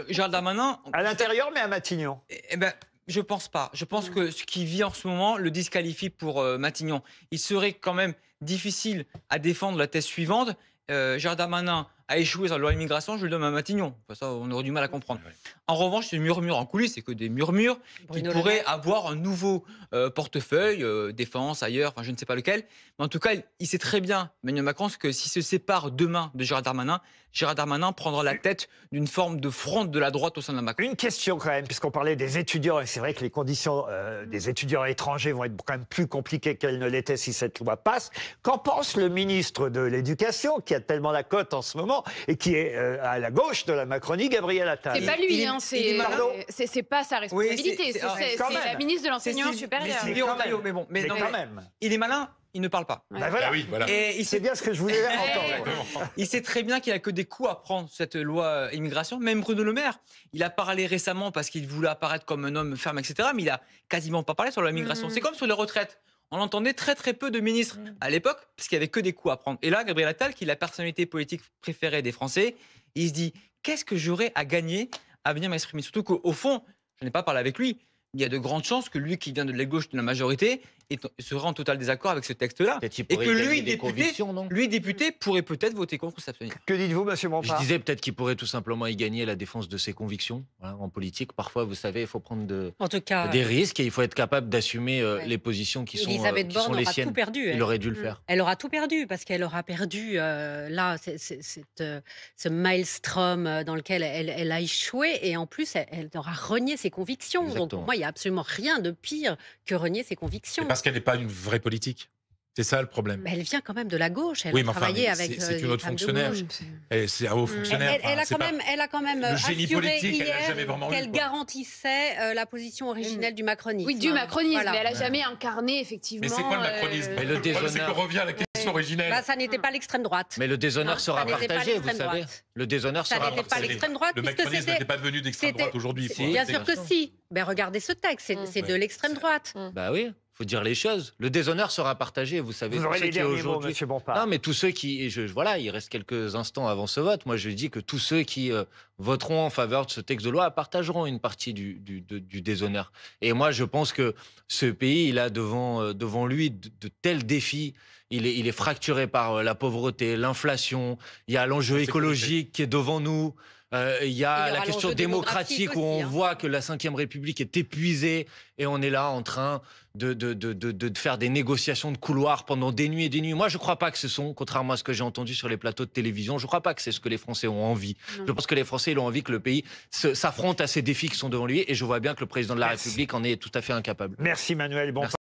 Gérald Darmanin... À l'intérieur, mais à Matignon. Je pense pas. Je pense que ce qui vit en ce moment le disqualifie pour Matignon. Il serait quand même difficile à défendre la thèse suivante. Gérald Darmanin a échoué sur la loi immigration, je le donne à Matignon. Enfin, ça, on aurait du mal à comprendre. En revanche, c'est murmure en coulisses, c'est que des murmures qui pourraient avoir un nouveau portefeuille, défense, ailleurs, enfin je ne sais pas lequel. Mais en tout cas, il sait très bien, Emmanuel Macron, que s'il se sépare demain de Gérald Darmanin prendra la tête d'une forme de fronde de la droite au sein de la Macron. Une question quand même, puisqu'on parlait des étudiants, et c'est vrai que les conditions des étudiants étrangers vont être quand même plus compliquées qu'elles ne l'étaient si cette loi passe. Qu'en pense le ministre de l'Éducation, qui a tellement la cote en ce moment, et qui est à la gauche de la Macronie, Gabriel Attal? C'est pas lui, c'est pas sa responsabilité, c'est la ministre de l'enseignement supérieur. Mais quand même. Il est malin. Il ne parle pas. Et c'est bien ce que je voulais entendre. Il sait très bien qu'il n'a que des coups à prendre, cette loi immigration. Même Bruno Le Maire, il a parlé récemment parce qu'il voulait apparaître comme un homme ferme, etc. Mais il n'a quasiment pas parlé sur la migration. C'est comme sur les retraites. On entendait très très peu de ministres à l'époque parce qu'il n'y avait que des coups à prendre. Et là, Gabriel Attal, qui est la personnalité politique préférée des Français, il se dit qu'est-ce que j'aurais à gagner à venir m'exprimer? Surtout qu'au fond, je n'ai pas parlé avec lui. Il y a de grandes chances que lui, qui vient de l'aile gauche de la majorité, sera en total désaccord avec ce texte-là. Et que lui, député, pourrait peut-être voter contre ou s'abstenir. Que dites-vous, monsieur Bompard? Je disais peut-être qu'il pourrait tout simplement y gagner la défense de ses convictions. Voilà, en politique, parfois, vous savez, il faut prendre des risques et il faut être capable d'assumer les positions qui sont les siennes. Elisabeth Borne aura tout perdu. Il aurait dû le faire. Elle aura tout perdu parce qu'elle aura perdu ce maelstrom dans lequel elle a échoué et en plus, elle aura renié ses convictions. Exactement. Donc pour moi, il n'y a absolument rien de pire que renier ses convictions. Parce qu'elle n'est pas une vraie politique. C'est ça le problème. Mais elle vient quand même de la gauche. Elle a travaillé avec. C'est une autre fonctionnaire. C'est un haut fonctionnaire. Elle a quand même assuré hier qu'elle eu, garantissait la position originelle du macronisme. Oui, du macronisme, mais elle n'a jamais incarné effectivement. Mais c'est quoi le macronisme? Le déshonneur. C'est qu'on revient à la question originelle. Ça n'était pas l'extrême droite. Mais le déshonneur sera partagé, vous savez. Le déshonneur sera partagé. Ça n'était pas l'extrême droite. Le macronisme n'était pas devenu d'extrême droite aujourd'hui. Bien sûr que si. Regardez ce texte, c'est de l'extrême droite. Bah oui. Faut dire les choses. Le déshonneur sera partagé, vous savez. Vous aurez les derniers mots, monsieur Bompard. Non, mais tous ceux qui... Voilà, il reste quelques instants avant ce vote. Moi, je dis que tous ceux qui voteront en faveur de ce texte de loi partageront une partie du déshonneur. Et moi, je pense que ce pays, il a devant lui de tels défis. Il est fracturé par la pauvreté, l'inflation. Il y a l'enjeu écologique qui est devant nous. Il y a la question démocratique où on voit que la Ve République est épuisée et on est là en train de faire des négociations de couloir pendant des nuits et des nuits. Moi, je ne crois pas que contrairement à ce que j'ai entendu sur les plateaux de télévision, je ne crois pas que c'est ce que les Français ont envie. Je pense que les Français ils ont envie que le pays s'affronte à ces défis qui sont devant lui et je vois bien que le président de la République en est tout à fait incapable. Merci Manuel Bompard.